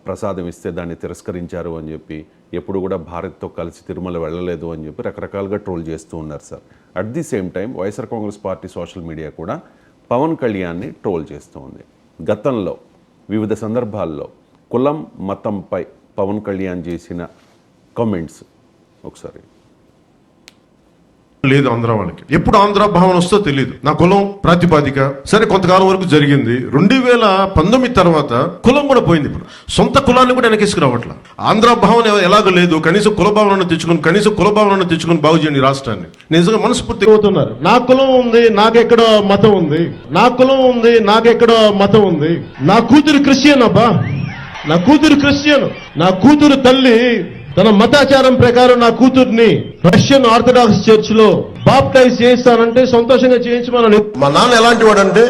ప్రసాదం ఇస్తే దాన్ని తిరస్కరించారు అని చెప్పి, ఎప్పుడు కూడా భారత్తో కలిసి తిరుమల వెళ్ళలేదు అని చెప్పి రకరకాలుగా ట్రోల్ చేస్తూ ఉన్నారు sir. At the same time YSR Congress party social media కూడా పవన్ కళ్యాణ్ని ట్రోల్ చేస్తూ ఉంది. గతంలో వివిధ సందర్భాల్లో కులం మతంపై పవన్ కళ్యాణ్ చేసిన కామెంట్స్ ఒకసారి. లేదు ఆంధ్ర వాళ్ళకి, ఎప్పుడు ఆంధ్ర భావన వస్తో తెలియదు. నా కులం ప్రాతిపాదిక సరే కొంతకాలం వరకు జరిగింది. 2019 తర్వాత కులం కూడా పోయింది. ఇప్పుడు సొంత కులాన్ని కూడా వెనకేసుకురావట్ల. ఆంధ్ర భావన ఎలాగో లేదు. కనీసం కుల భావనను తెచ్చుకుని బాగు చేయండి రాష్ట్రాన్ని. నిజంగా మనస్ఫూర్తిగా అవుతున్నారు. నా కులం ఉంది, నాకెక్కడ మతం ఉంది, నా కులం ఉంది, నాకెక్కడ మతం ఉంది. నా కూతురు క్రిస్టియన్ అబ్బా, నా కూతురు క్రిస్టియన్. నా కూతురు తల్లి తన మతాచారం ప్రకారం నా కూతుర్ని రష్యన్ ఆర్థడాక్స్ చర్చ్ లో బాప్టైజ్ చేస్తానంటే సంతోషంగా చేయించమని. మా నాన్న ఎలాంటి వాడంటే,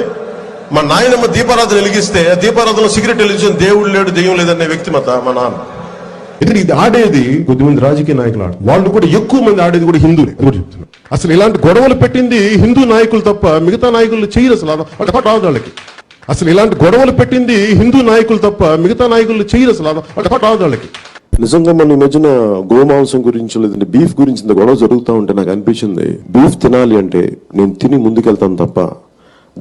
మా నాయనమ్మ దీపారాధన వెలిగిస్తే దీపారాధనలో సిగరెట్ వెలిగించిన దేవుడు లేడు దెయ్యం లేదనే వ్యక్తి మా నాన్న. ఇది ఆడేది కొద్దిమంది రాజకీయ నాయకులు వాళ్ళు కూడా ఎక్కువ మంది ఆడేది కూడా హిందువులే చెప్తున్నారు. అసలు ఇలాంటి గొడవలు పెట్టింది హిందూ నాయకులు తప్ప మిగతా నాయకులు చేయరు. వాళ్ళకి అసలు ఇలాంటి గొడవలు పెట్టింది హిందూ నాయకులు తప్ప మిగతా నాయకులు చేయరు. వాళ్ళకి నిజంగా మన ఈ మధ్యన గోమాంసం గురించి లేదంటే బీఫ్ గురించి ఇంత గొడవ జరుగుతూ ఉంటే నాకు అనిపించింది, బీఫ్ తినాలి అంటే నేను తిని ముందుకెళ్తాను తప్ప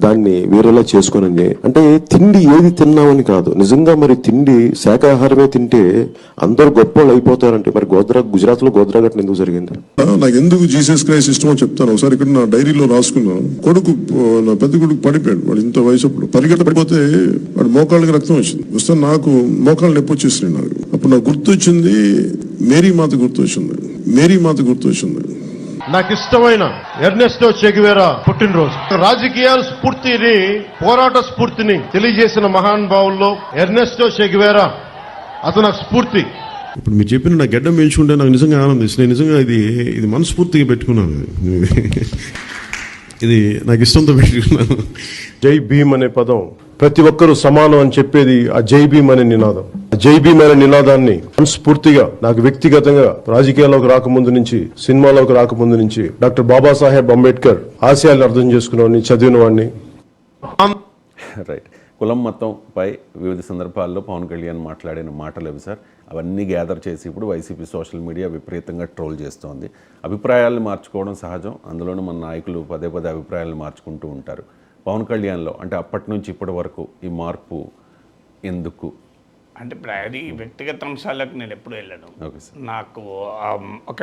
దాన్ని వేరేలా చేసుకోనండి. అంటే తిండి ఏది తిన్నామని కాదు, నిజంగా మరి తిండి శాకాహారమే తింటే అందరూ గొప్పలు అయిపోతారంటే మరి గుజరాత్ లో గోద్రా ఘటన ఎందుకు జరిగింది? నాకు ఎందుకు జీసస్ క్రైస్ట్ ఇష్టమో చెప్తాను. ఒకసారి ఇక్కడ నా డైరీలో రాసుకున్నాను. నా పెద్ద కొడుకు పడిపోయాడు. వాడు ఇంత వయసు పరిగెట్ట పడిపోతే వాడు మోకాళ్ళకి రక్తం వచ్చింది. వస్తే నాకు మోకాళ్ళు నొప్పి వచ్చేసినాయి. నాకు అప్పుడు నాకు గుర్తొచ్చింది మేరీ మాత గుర్తొచ్చింది. నాకు ఇష్టమైన ఎర్నెస్టో చె గెవేరా పుట్టినరోజు. రాజకీయాల స్ఫూర్తిని, పోరాట స్ఫూర్తిని తెలియజేసిన మహానుభావుల్లో ఎర్నెస్టో చె గెవేరా అతను నాకు స్ఫూర్తి. ఇప్పుడు మీరు చెప్పిన నా గడ్డం పెంచుకుంటే నాకు నిజంగా ఆనందిస్తుంది. నేను నిజంగా ఇది మనస్ఫూర్తిగా పెట్టుకున్నాను. ఇది నాకు ఇష్టంతో పెట్టుకున్నాను. జై భీమ్ అనే పదం ప్రతి ఒక్కరూ సమానం అని చెప్పేది ఆ జై భీమ్ అనే నినాదం. జై భీమ్ అనే నినాదాన్ని మనస్ఫూర్తిగా నాకు వ్యక్తిగతంగా రాజకీయాల్లోకి రాకముందు నుంచి, సినిమాలోకి రాకముందు నుంచి డాక్టర్ బాబాసాహెబ్ అంబేద్కర్ ఆశయాలను అర్థం చేసుకున్నవాడిని, చదివిన వాడిని. రైట్. కులం మతంపై వివిధ సందర్భాల్లో పవన్ కళ్యాణ్ మాట్లాడిన మాటలు అవి సార్. అవన్నీ గ్యాదర్ చేసి ఇప్పుడు వైసీపీ సోషల్ మీడియా విపరీతంగా ట్రోల్ చేస్తోంది. అభిప్రాయాలను మార్చుకోవడం సహజం, అందులోనూ మన నాయకులు పదే అభిప్రాయాలను మార్చుకుంటూ ఉంటారు. పవన్ కళ్యాణ్లో అంటే అప్పటి నుంచి ఇప్పటి వరకు ఈ మార్పు ఎందుకు? అంటే ఇప్పుడు అది వ్యక్తిగత అంశాలకు నేను ఎప్పుడు వెళ్ళను. Okay sir. నాకు ఒక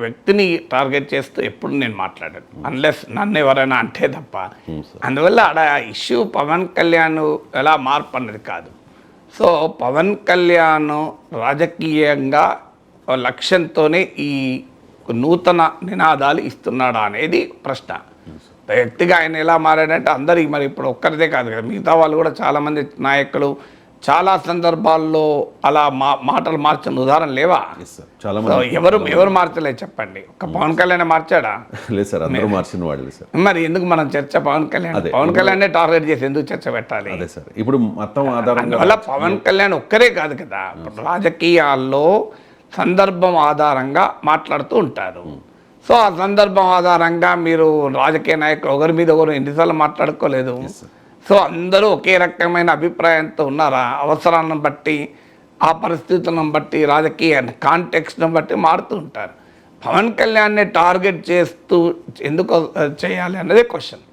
వ్యక్తిని టార్గెట్ చేస్తూ ఎప్పుడు నేను మాట్లాడాను, అన్లెస్ నన్ను ఎవరైనా అంటే తప్ప. అందువల్ల ఆడ ఇష్యూ పవన్ కళ్యాణ్ ఎలా మార్పు అన్నది కాదు. సో పవన్ కళ్యాణ్ రాజకీయంగా లక్ష్యంతోనే ఈ నూతన నినాదాలు ఇస్తున్నాడా అనేది ప్రశ్న. వ్యక్తిగా ఆయన ఎలా మారాడంటే అందరికి మరి ఇప్పుడు ఒక్కరిదే కాదు కదా, మిగతా వాళ్ళు కూడా చాలామంది నాయకులు చాలా సందర్భాల్లో అలా మాటలు మార్చిన ఉదాహరణ లేవా? ఎస్ సార్, చాలా సో మంది. ఎవరు మార్చలేదు చెప్పండి. ఒక పవన్ కళ్యాణ్ మార్చాడా? లేదు సార్, అందరూ మార్చిన వాళ్ళే సార్. మరి ఎందుకు మనం చర్చ పవన్ కళ్యాణ్ టార్గెట్ చేసి ఎందుకు చర్చ పెట్టాలి? అదే సార్, ఇప్పుడు మతం ఆధారంగా అందువల్ల పవన్ కళ్యాణ్ ఒక్కరే కాదు కదా, రాజకీయాల్లో సందర్భం ఆధారంగా మాట్లాడుతూ ఉంటారు. సో ఆ సందర్భం ఆధారంగా మీరు రాజకీయ నాయకులు ఒకరి మీద ఒకరు ఎన్నిసార్లు మాట్లాడుకోలేదు. సో అందరూ ఒకే రకమైన అభిప్రాయంతో ఉన్నారా? అవసరాలను బట్టి, ఆ పరిస్థితులను బట్టి, రాజకీయ కాంటెక్స్ట్ను బట్టి మారుతూ ఉంటారు. పవన్ కళ్యాణ్ని టార్గెట్ చేస్తూ ఎందుకు చేయాలి అన్నదే క్వశ్చన్.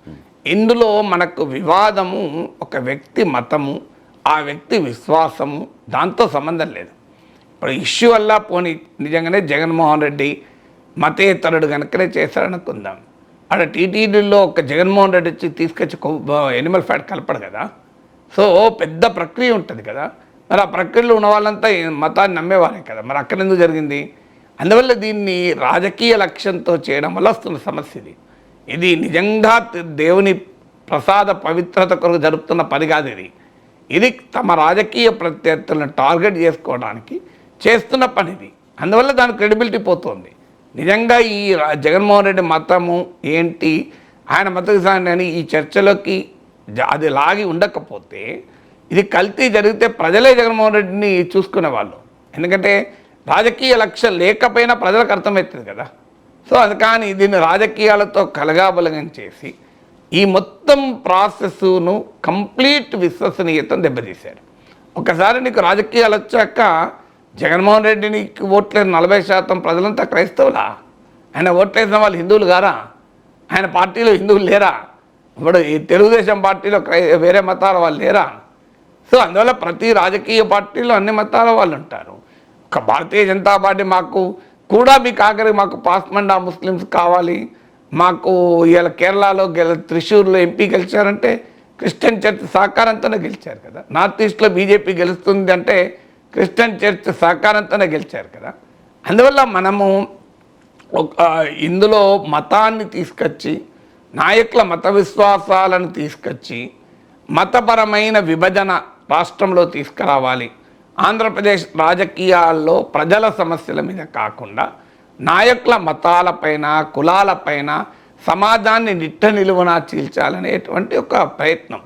ఇందులో మనకు వివాదము ఒక వ్యక్తి మతము, ఆ వ్యక్తి విశ్వాసము, దాంతో సంబంధం లేదు. ఇప్పుడు ఇష్యూ వల్ల పోనీ నిజంగానే జగన్మోహన్ రెడ్డి మతేతరుడు కనుకనే చేశాడనుకుందాం. అక్కడ టీటీడీలో ఒక జగన్మోహన్ రెడ్డి వచ్చి తీసుకొచ్చి ఎనిమల్ ఫ్యాట్ కలపడు కదా. సో పెద్ద ప్రక్రియ ఉంటుంది కదా. మరి ఆ ప్రక్రియలో ఉన్న వాళ్ళంతా మతాన్ని నమ్మేవారే కదా. మరి అక్కడ ఎందుకు జరిగింది? అందువల్ల దీన్ని రాజకీయ లక్ష్యంతో చేయడం వల్ల వస్తున్న సమస్య ఇది. ఇది నిజంగా దేవుని ప్రసాద పవిత్రత కొరకు జరుపుతున్న పని కాదు. ఇది తమ రాజకీయ ప్రత్యర్థులను టార్గెట్ చేసుకోవడానికి చేస్తున్న పని ఇది. అందువల్ల దాని క్రెడిబిలిటీ పోతుంది. నిజంగా ఈ జగన్మోహన్ రెడ్డి మతము ఏంటి, ఆయన మత విధానాన్ని ఈ చర్చలోకి అది లాగి ఉండకపోతే ఇది కల్తీ జరిగితే ప్రజలే జగన్మోహన్ రెడ్డిని చూసుకునేవాళ్ళు. ఎందుకంటే రాజకీయ లక్ష్యం లేకపోయినా ప్రజలకు అర్థమవుతుంది కదా. సో అది కానీ దీన్ని రాజకీయాలతో కలగాబలగం చేసి ఈ మొత్తం ప్రాసెస్ను కంప్లీట్ విశ్వసనీయతను దెబ్బతీశారు. ఒకసారి నీకు రాజకీయాలు వచ్చాక జగన్మోహన్ రెడ్డిని ఓట్లేని 40% ప్రజలంతా క్రైస్తవులా? ఆయన ఓట్లేసిన వాళ్ళు హిందువులు గారా? ఆయన పార్టీలో హిందువులు లేరా? ఇప్పుడు ఈ తెలుగుదేశం పార్టీలో వేరే మతాల వాళ్ళు లేరా? సో అందువల్ల ప్రతి రాజకీయ పార్టీలో అన్ని మతాల వాళ్ళు ఉంటారు. ఒక భారతీయ జనతా పార్టీ మీకు ఆఖరి మాకు పాస్మండా ముస్లిమ్స్ కావాలి, మాకు ఇలా కేరళలో త్రిశూర్లో ఎంపీ గెలిచారంటే క్రిస్టియన్ చర్చ్ సహకారంతోనే గెలిచారు కదా. నార్త్ ఈస్ట్లో బీజేపీ గెలుస్తుంది అంటే క్రిస్టియన్ చర్చ్ సహకారంతోనే గెలిచారు కదా. అందువల్ల మనము ఇందులో మతాన్ని తీసుకొచ్చి, నాయకుల మత విశ్వాసాలను తీసుకొచ్చి మతపరమైన విభజన రాష్ట్రంలో తీసుకురావాలి. ఆంధ్రప్రదేశ్ రాజకీయాల్లో ప్రజల సమస్యల మీద కాకుండా నాయకుల మతాలపైన, కులాలపైన సమాజాన్ని నిట్ట నిలువునా చీల్చాలనేటువంటి ఒక ప్రయత్నం.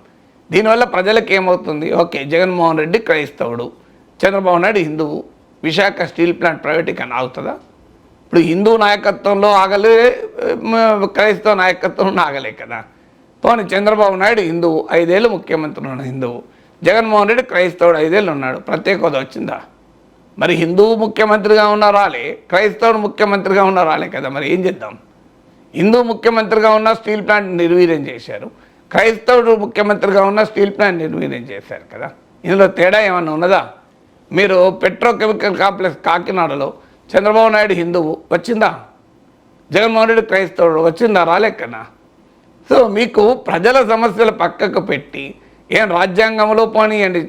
దీనివల్ల ప్రజలకు ఏమవుతుంది? ఓకే, జగన్మోహన్ రెడ్డి క్రైస్తవుడు, చంద్రబాబు నాయుడు హిందువు, విశాఖ స్టీల్ ప్లాంట్ ప్రైవేటీకరణ ఆగుతుందా? ఇప్పుడు హిందూ నాయకత్వంలో ఆగలే, క్రైస్తవ నాయకత్వంలో ఆగలే కదా. పోనీ చంద్రబాబు నాయుడు హిందువు, 5 ఏళ్ళు ముఖ్యమంత్రి ఉన్న హిందువు, జగన్మోహన్ రెడ్డి క్రైస్తవుడు 5 ఏళ్ళు ఉన్నాడు, ప్రత్యేక హోదా వచ్చిందా? మరి హిందువు ముఖ్యమంత్రిగా ఉన్న రాలే, క్రైస్తవుడు ముఖ్యమంత్రిగా ఉన్న రాలే కదా. మరి ఏం చేద్దాం? హిందూ ముఖ్యమంత్రిగా ఉన్న స్టీల్ ప్లాంట్ నిర్వీర్యం చేశారు, క్రైస్తవుడు ముఖ్యమంత్రిగా ఉన్న స్టీల్ ప్లాంట్ నిర్వీర్యం చేశారు కదా. ఇందులో తేడా ఏమన్నా ఉన్నదా? మీరు పెట్రోకెమికల్ కాంప్లెక్స్ కాకినాడలో చంద్రబాబు నాయుడు హిందువు వచ్చిందా? జగన్మోహన్ రెడ్డి క్రైస్తవుడు వచ్చిందా? రాలేకన్నా. సో మీకు ప్రజల సమస్యలు పక్కకు పెట్టి ఏం రాజ్యాంగంలో పోనీయండి,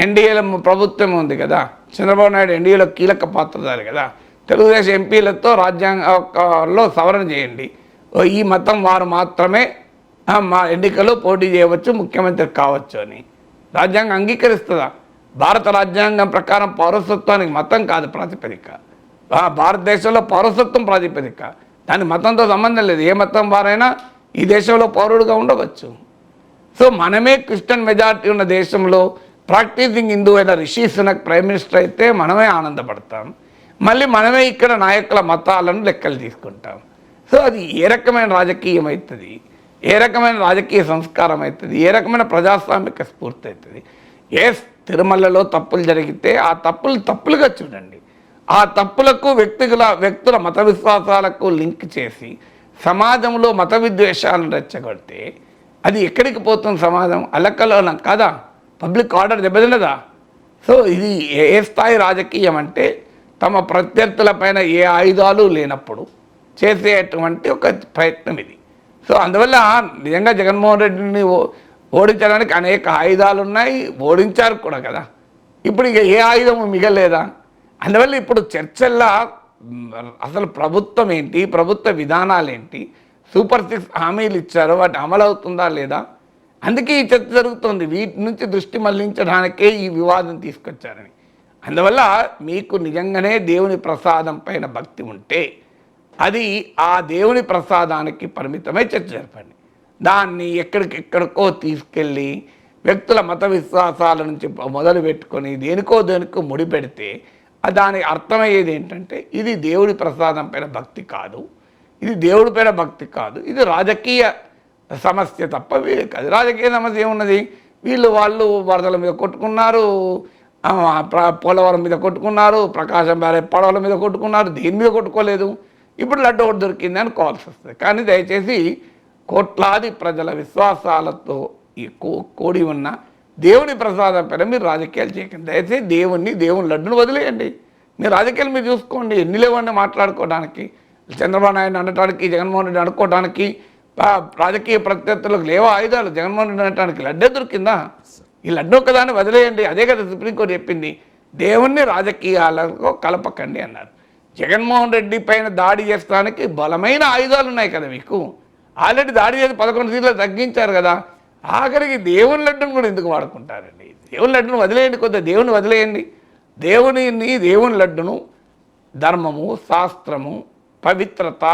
ఎన్డీఏలో ప్రభుత్వం ఉంది కదా, చంద్రబాబు నాయుడు ఎన్డీఏలో కీలక పాత్రధారి కదా, తెలుగుదేశం ఎంపీలతో రాజ్యాంగంలో సవరణ చేయండి, ఈ మతం వారు మాత్రమే మా ఎన్నికల్లో పోటీ చేయవచ్చు, ముఖ్యమంత్రి కావచ్చు అని రాజ్యాంగం అంగీకరిస్తుందా? భారత రాజ్యాంగం ప్రకారం పౌరసత్వానికి మతం కాదు ప్రాతిపదిక, భారతదేశంలో పౌరసత్వం ప్రాతిపదిక, దాని మతంతో సంబంధం లేదు. ఏ మతం వారైనా ఈ దేశంలో పౌరుడుగా ఉండవచ్చు. సో మనమే క్రిస్టియన్ మెజారిటీ ఉన్న దేశంలో ప్రాక్టీసింగ్ హిందూ అయిన రిషి సునక్ ప్రైమ్ మినిస్టర్ అయితే మనమే ఆనందపడతాం. మళ్ళీ మనమే ఇక్కడ నాయకుల మతాలను లెక్కలు తీసుకుంటాం. సో అది ఏ రకమైన రాజకీయం అవుతుంది, ఏ రకమైన రాజకీయ సంస్కారం అవుతుంది, ఏ రకమైన ప్రజాస్వామిక స్ఫూర్తి అవుతుంది? తిరుమలలో తప్పులు జరిగితే ఆ తప్పులుగా చూడండి, ఆ తప్పులకు వ్యక్తుల మత విశ్వాసాలకు లింక్ చేసి సమాజంలో మత విద్వేషాలను రెచ్చగొడితే అది ఎక్కడికి పోతుంది? సమాజం అలకలోనం కాదా? Public order దెబ్బతిన్నదా? సో ఇది ఏ స్థాయి రాజకీయం అంటే తమ ప్రత్యర్థులపైన ఏ ఆయుధాలు లేనప్పుడు చేసేటువంటి ఒక ప్రయత్నం ఇది. సో అందువల్ల నిజంగా జగన్మోహన్ రెడ్డిని ఓడించడానికి అనేక ఆయుధాలు ఉన్నాయి, ఓడించారు కూడా కదా. ఇప్పుడు ఇక ఏ ఆయుధం మిగలేదా? అందువల్ల ఇప్పుడు చర్చల్లో అసలు ప్రభుత్వం ఏంటి, ప్రభుత్వ విధానాలు ఏంటి, సూపర్ 6 హామీలు ఇచ్చారు, వాటి అమలు అవుతుందా లేదా అందుకే ఈ చర్చ జరుగుతుంది. వీటి నుంచి దృష్టి మళ్లించడానికే ఈ వివాదం తీసుకొచ్చారని. అందువల్ల మీకు నిజంగానే దేవుని ప్రసాదం పైన భక్తి ఉంటే అది ఆ దేవుని ప్రసాదానికి పరిమితమై చర్చ జరపండి. దాన్ని ఎక్కడికెక్కడికో తీసుకెళ్ళి వ్యక్తుల మత విశ్వాసాల నుంచి మొదలు పెట్టుకొని దేనికో ముడిపెడితే దాని అర్థమయ్యేది ఏంటంటే ఇది దేవుడి ప్రసాదం పైన భక్తి కాదు, ఇది దేవుడి పైన భక్తి కాదు, ఇది రాజకీయ సమస్య తప్ప వేరే కాదు. రాజకీయ సమస్య ఏమున్నది? వాళ్ళు వరదల మీద కొట్టుకున్నారు, పోలవరం మీద కొట్టుకున్నారు, ప్రకాశం బ్యారేజ్ పడవల మీద కొట్టుకున్నారు, దేని మీద కొట్టుకోలేదు. ఇప్పుడు లడ్డు ఒకటి దొరికింది అనుకోవాల్సి వస్తుంది. కానీ దయచేసి కోట్లాది ప్రజల విశ్వాసాలతో ఈ కూడి ఉన్న దేవుని ప్రసాదం పైన మీరు రాజకీయాలు చేయకండి. దయచేసి దేవుని లడ్డును వదిలేయండి. మీరు రాజకీయాలు మీరు చూసుకోండి. ఎన్ని లేవండి మాట్లాడుకోవడానికి. చంద్రబాబు నాయుడు అనటానికి, జగన్మోహన్ రెడ్డి అనుకోవడానికి, రాజకీయ ప్రత్యర్థులకు లేవా ఆయుధాలు? జగన్మోహన్ రెడ్డి అనటానికి లడ్డే దొరికిందా? ఈ లడ్డు ఒక్కదాన్ని వదిలేయండి. అదే కదా సుప్రీంకోర్టు చెప్పింది, దేవుణ్ణి రాజకీయాలకు కలపకండి అన్నారు. జగన్మోహన్ రెడ్డి పైన దాడి చేస్తానికి బలమైన ఆయుధాలు ఉన్నాయి కదా మీకు. ఆల్రెడీ దాడి చేసి 11 సీట్లు తగ్గించారు కదా. ఆఖరికి దేవుని లడ్డును కూడా ఎందుకు వాడుకుంటారండి? దేవుని లడ్డును వదిలేయండి, కొద్దిగా దేవుని వదిలేయండి. దేవుని లడ్డును ధర్మము, శాస్త్రము, పవిత్రత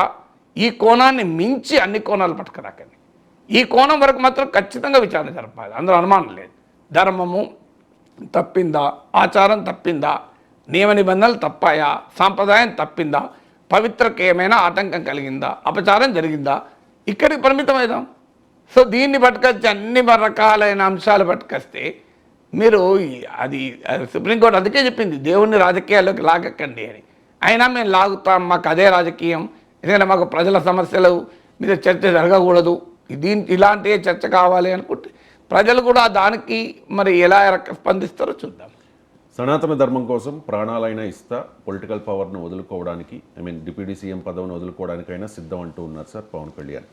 ఈ కోణాన్ని మించి అన్ని కోణాలు పట్టుకురాకండి. ఈ కోణం వరకు మాత్రం ఖచ్చితంగా విచారణ జరపాలి, అందులో అనుమానం లేదు. ధర్మము తప్పిందా, ఆచారం తప్పిందా, నియమ నిబంధనలు తప్పాయా, సాంప్రదాయం తప్పిందా, పవిత్రకి ఏమైనా ఆటంకం కలిగిందా, అపచారం జరిగిందా, ఇక్కడికి పరిమితమైదాం. సో దీన్ని పట్టుకొచ్చి అన్ని రకాలైన అంశాలు పట్టుకొస్తే మీరు అది సుప్రీంకోర్టు అందుకే చెప్పింది దేవుణ్ణి రాజకీయాల్లోకి లాగకండి అని. అయినా మేము లాగుతాం, మాకు అదే రాజకీయం, ఎందుకంటే మాకు ప్రజల సమస్యలు మీద చర్చ జరగకూడదు, ఇలాంటి చర్చ కావాలి అనుకుంటే ప్రజలు కూడా దానికి మరి ఎలా స్పందిస్తారో చూద్దాం. సనాతన ధర్మం కోసం ప్రాణాలైనా ఇస్తా, పొలిటికల్ పవర్ను వదులుకోవడానికి డిప్యూటీ సీఎం పదవిని వదులుకోవడానికైనా సిద్ధం అంటూ ఉన్నారు సార్ పవన్ కళ్యాణ్.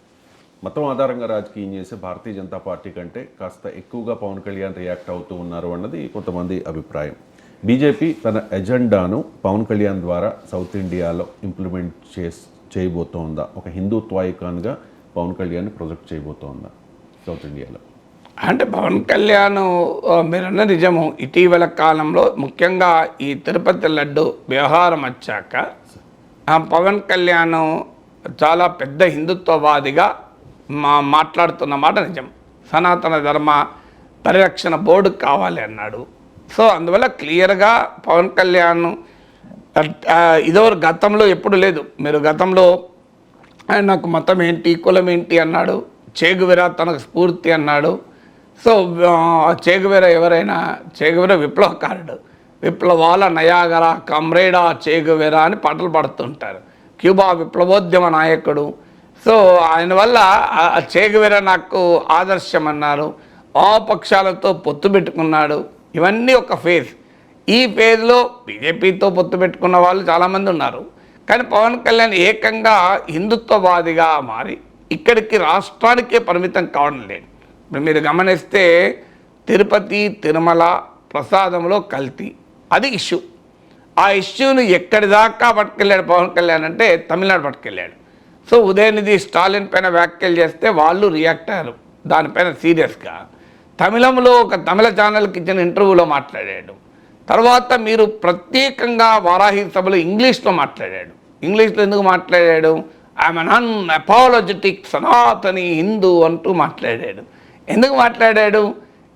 మతం ఆధారంగా రాజకీయం చేసే భారతీయ జనతా పార్టీ కంటే కాస్త ఎక్కువగా పవన్ కళ్యాణ్ రియాక్ట్ అవుతూ ఉన్నారు అన్నది కొంతమంది అభిప్రాయం. బీజేపీ తన ఎజెండాను పవన్ కళ్యాణ్ ద్వారా సౌత్ ఇండియాలో ఇంప్లిమెంట్ చేయబోతోందా? ఒక హిందుత్వ ఐకాన్గా పవన్ కళ్యాణ్ ప్రొజెక్ట్ చేయబోతోందా సౌత్ ఇండియాలో? అంటే పవన్ కళ్యాణ్ మీరన్న నిజము. ఇటీవల కాలంలో ముఖ్యంగా ఈ తిరుపతి లడ్డు వ్యవహారం వచ్చాక పవన్ కళ్యాణ్ చాలా పెద్ద హిందుత్వవాదిగా మాట్లాడుతున్న మాట నిజం. సనాతన ధర్మ పరిరక్షణ బోర్డు కావాలి అన్నాడు. సో అందువల్ల క్లియర్గా పవన్ కళ్యాణ్ ఇదో గతంలో ఎప్పుడు లేదు. మీరు గతంలో ఆయన నాకు మతం ఏంటి, కులం ఏంటి అన్నాడు. చేగువెరా తనకు స్ఫూర్తి అన్నాడు. సో చేగువెరా ఎవరైనా, చేగువెరా విప్లవకారుడు, విప్లవాల నయాగరా కమ్రేడా చేగువెరా అని పాటలు పాడుతుంటారు. క్యూబా విప్లవోద్యమ నాయకుడు. సో ఆయన వల్ల చేగువెరా నాకు ఆదర్శం అన్నారు. వామపక్షాలతో పొత్తు పెట్టుకున్నాడు. ఇవన్నీ ఒక ఫేజ్. ఈ ఫేజ్లో బీజేపీతో పొత్తు పెట్టుకున్న వాళ్ళు చాలామంది ఉన్నారు. కానీ పవన్ కళ్యాణ్ ఏకంగా హిందుత్వవాదిగా మారి ఇక్కడికి రాష్ట్రానికే పరిమితం కావడం లేదు. ఇప్పుడు మీరు గమనిస్తే తిరుపతి తిరుమల ప్రసాదంలో కల్తీ అది ఇష్యూ. ఆ ఇష్యూను ఎక్కడి దాకా పట్టుకెళ్ళాడు పవన్ కళ్యాణ్ అంటే తమిళనాడు పట్టుకెళ్ళాడు. సో ఉదయనిధి స్టాలిన్ పైన వ్యాఖ్యలు చేస్తే వాళ్ళు రియాక్ట్ అయ్యారు దానిపైన సీరియస్గా. తమిళంలో ఒక తమిళ ఛానల్కి ఇచ్చిన ఇంటర్వ్యూలో మాట్లాడాడు. తర్వాత మీరు ప్రత్యేకంగా వారాహి సభలో ఇంగ్లీష్లో మాట్లాడాడు. ఇంగ్లీష్లో ఎందుకు మాట్లాడాడు? I'm un unapologetic Sanatani Hindu అంటూ మాట్లాడాడు. ఎందుకు మాట్లాడాడు?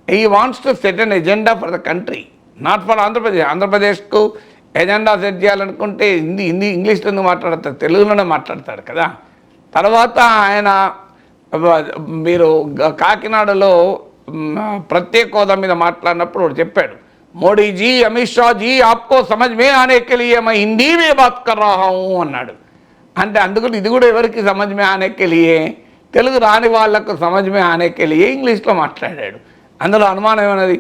ఈ wants to set an agenda for the country, not for Andhra Pradesh. ఆంధ్రప్రదేశ్కు ఎజెండా సెట్ చేయాలనుకుంటే ఇంగ్లీష్లో ఎందుకు మాట్లాడతాడు? తెలుగులోనే మాట్లాడతాడు కదా. తర్వాత ఆయన మీరు కాకినాడలో ప్రత్యేక హోదా మీద మాట్లాడినప్పుడు చెప్పాడు, మోడీజీ అమిత్ షాజీ ఆప్కో సమజ్ మే ఆనే కే లియే మై హిందీ మే బాత్ కర్ రహా హూ అన్నాడు. అంటే అందుకని ఇది కూడా ఎవరికి సమజ్ మే ఆనే కే లియే, తెలుగు రాని వాళ్లకు సమజ్ మే ఆనే కే లియే ఇంగ్లీష్లో మాట్లాడాడు. అందులో అనుమానం ఏమన్నది?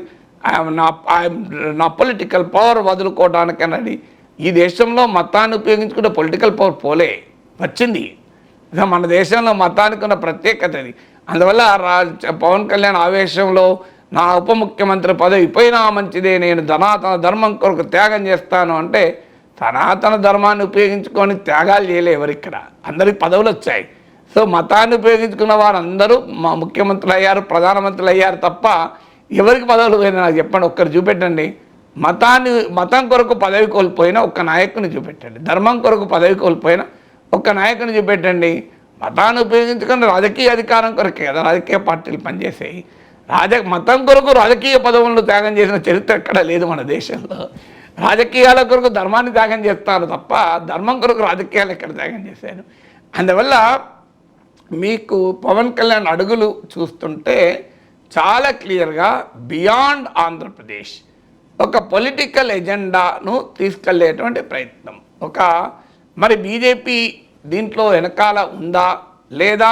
నా పొలిటికల్ పవర్ వదులుకోవడానికి అన్నది. ఈ దేశంలో మతాన్ని ఉపయోగించుకుంటే పొలిటికల్ పవర్ పోలే, వచ్చింది. మన దేశంలో మతానికి ఉన్న ప్రత్యేకత అది. అందువల్ల పవన్ కళ్యాణ్ ఆవేశంలో నా ఉప ముఖ్యమంత్రి పదవి పోయినా మంచిదే, నేను సనాతన ధర్మం కొరకు త్యాగం చేస్తాను అంటే సనాతన ధర్మాన్ని ఉపయోగించుకొని త్యాగాలు చేయలే ఎవరిక్కడ. అందరికి పదవులు వచ్చాయి. సో మతాన్ని ఉపయోగించుకున్న వారందరూ మా ముఖ్యమంత్రులు అయ్యారు, ప్రధానమంత్రులు అయ్యారు తప్ప ఎవరికి పదవులు పోయినా నాకు చెప్పండి, ఒక్కరు చూపెట్టండి. మతం కొరకు పదవి కోల్పోయిన ఒక్క నాయకుని చూపెట్టండి, ధర్మం కొరకు పదవి కోల్పోయిన ఒక్క నాయకుని చూపెట్టండి. మతాన్ని ఉపయోగించుకుని రాజకీయ అధికారం కొరకే కదా రాజకీయ పార్టీలు పనిచేసాయి. మతం కొరకు రాజకీయ పదవులను త్యాగం చేసిన చరిత్ర ఎక్కడ లేదు మన దేశంలో. రాజకీయాల కొరకు ధర్మాన్ని త్యాగం చేస్తారు తప్ప ధర్మం కొరకు రాజకీయాలు ఎక్కడ త్యాగం చేశారు. అందువల్ల మీకు పవన్ కళ్యాణ్ అడుగులు చూస్తుంటే చాలా క్లియర్గా బియాండ్ ఆంధ్రప్రదేశ్ ఒక పొలిటికల్ ఎజెండాను తీసుకెళ్లేటువంటి ప్రయత్నం. మరి బీజేపీ దీంట్లో వెనకాల ఉందా లేదా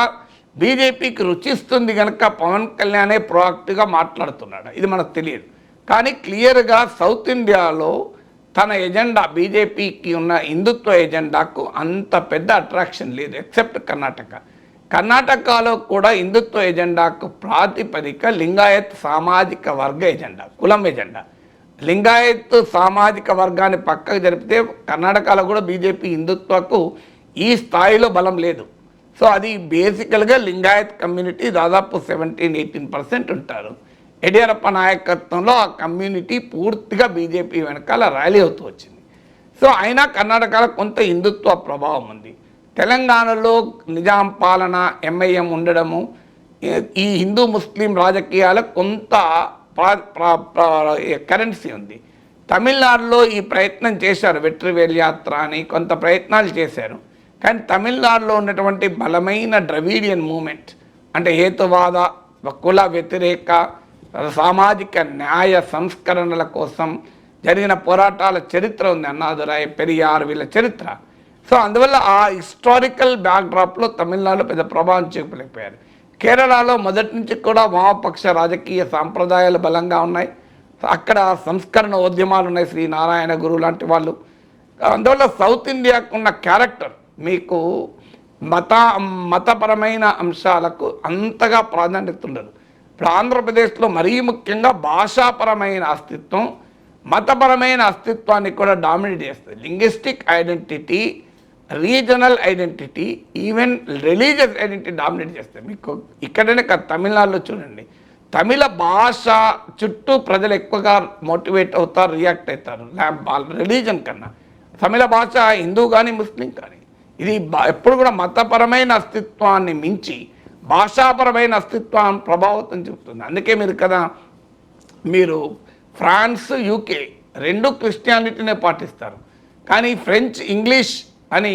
బీజేపీకి రుచిస్తుంది కనుక పవన్ కళ్యాణే ప్రోయాక్టివ్గా మాట్లాడుతున్నాడు, ఇది మనకు తెలియదు. కానీ క్లియర్గా సౌత్ ఇండియాలో తన ఎజెండా బీజేపీకి ఉన్న హిందుత్వ ఎజెండాకు అంత పెద్ద అట్రాక్షన్ లేదు ఎక్సెప్ట్ కర్ణాటకలో కూడా హిందుత్వ ఎజెండాకు ప్రాతిపదిక లింగాయత్ సామాజిక వర్గ ఎజెండా, కులం ఎజెండా. లింగాయత్ సామాజిక వర్గాన్ని పక్కకు జరిపితే కర్ణాటకలో కూడా బీజేపీ హిందుత్వకు ఈ స్థాయిలో బలం లేదు. సో అది బేసికల్గా లింగాయత్ కమ్యూనిటీ దాదాపు 17-18% ఉంటారు. యడియూరప్ప నాయకత్వంలో ఆ కమ్యూనిటీ పూర్తిగా బీజేపీ వెనకాల ర్యాలీ అవుతూ వచ్చింది. సో అయినా కర్ణాటకలో కొంత హిందుత్వ ప్రభావం ఉంది. తెలంగాణలో నిజాం పాలన ఎంఐఎం ఉండడము, ఈ హిందూ ముస్లిం రాజకీయాలకు కొంత కరెన్సీ ఉంది. తమిళనాడులో ఈ ప్రయత్నం చేశారు, వెట్రివేల్ యాత్ర అని కొంత ప్రయత్నాలు చేశారు. కానీ తమిళనాడులో ఉన్నటువంటి బలమైన ద్రవిడియన్ మూమెంట్ అంటే హేతువాద, కుల వ్యతిరేక, సామాజిక న్యాయ సంస్కరణల కోసం జరిగిన పోరాటాల చరిత్ర ఉంది, అన్నాదురాయ్, పెరియార్ వీళ్ళ చరిత్ర. సో అందువల్ల ఆ హిస్టారికల్ బ్యాక్డ్రాప్లో తమిళనాడులో పెద్ద ప్రభావం చూపలేకపోయారు. కేరళలో మొదటి నుంచి కూడా వామపక్ష రాజకీయ సాంప్రదాయాలు బలంగా ఉన్నాయి, అక్కడ సంస్కరణ ఉద్యమాలు ఉన్నాయి, శ్రీ నారాయణ గురు లాంటి వాళ్ళు. అందువల్ల సౌత్ ఇండియాకు ఉన్న క్యారెక్టర్ మీకు మతపరమైన అంశాలకు అంతగా ప్రాధాన్యత ఉండదు. ఇప్పుడు ఆంధ్రప్రదేశ్లో మరీ ముఖ్యంగా భాషాపరమైన అస్తిత్వం మతపరమైన అస్తిత్వాన్ని కూడా డామినేట్ చేస్తుంది. Linguistic identity, regional identity, even religious identity dominate చేస్తుంది. మీకు ఇక్కడనే కాదు, తమిళనాడులో చూడండి, తమిళ భాష చుట్టూ ప్రజలు ఎక్కువగా మోటివేట్ అవుతారు, రియాక్ట్ అవుతారు రిలీజన్ కన్నా. తమిళ భాష హిందూ కానీ ముస్లిం కానీ ఇది ఎప్పుడు కూడా మతపరమైన అస్తిత్వాన్ని మించి భాషాపరమైన అస్తిత్వాన్ని ప్రభావితం చూపుతుంది. అందుకే మీరు ఫ్రాన్స్, యూకే రెండు క్రిస్టియానిటీనే పాటిస్తారు, కానీ ఫ్రెంచ్, ఇంగ్లీష్ అని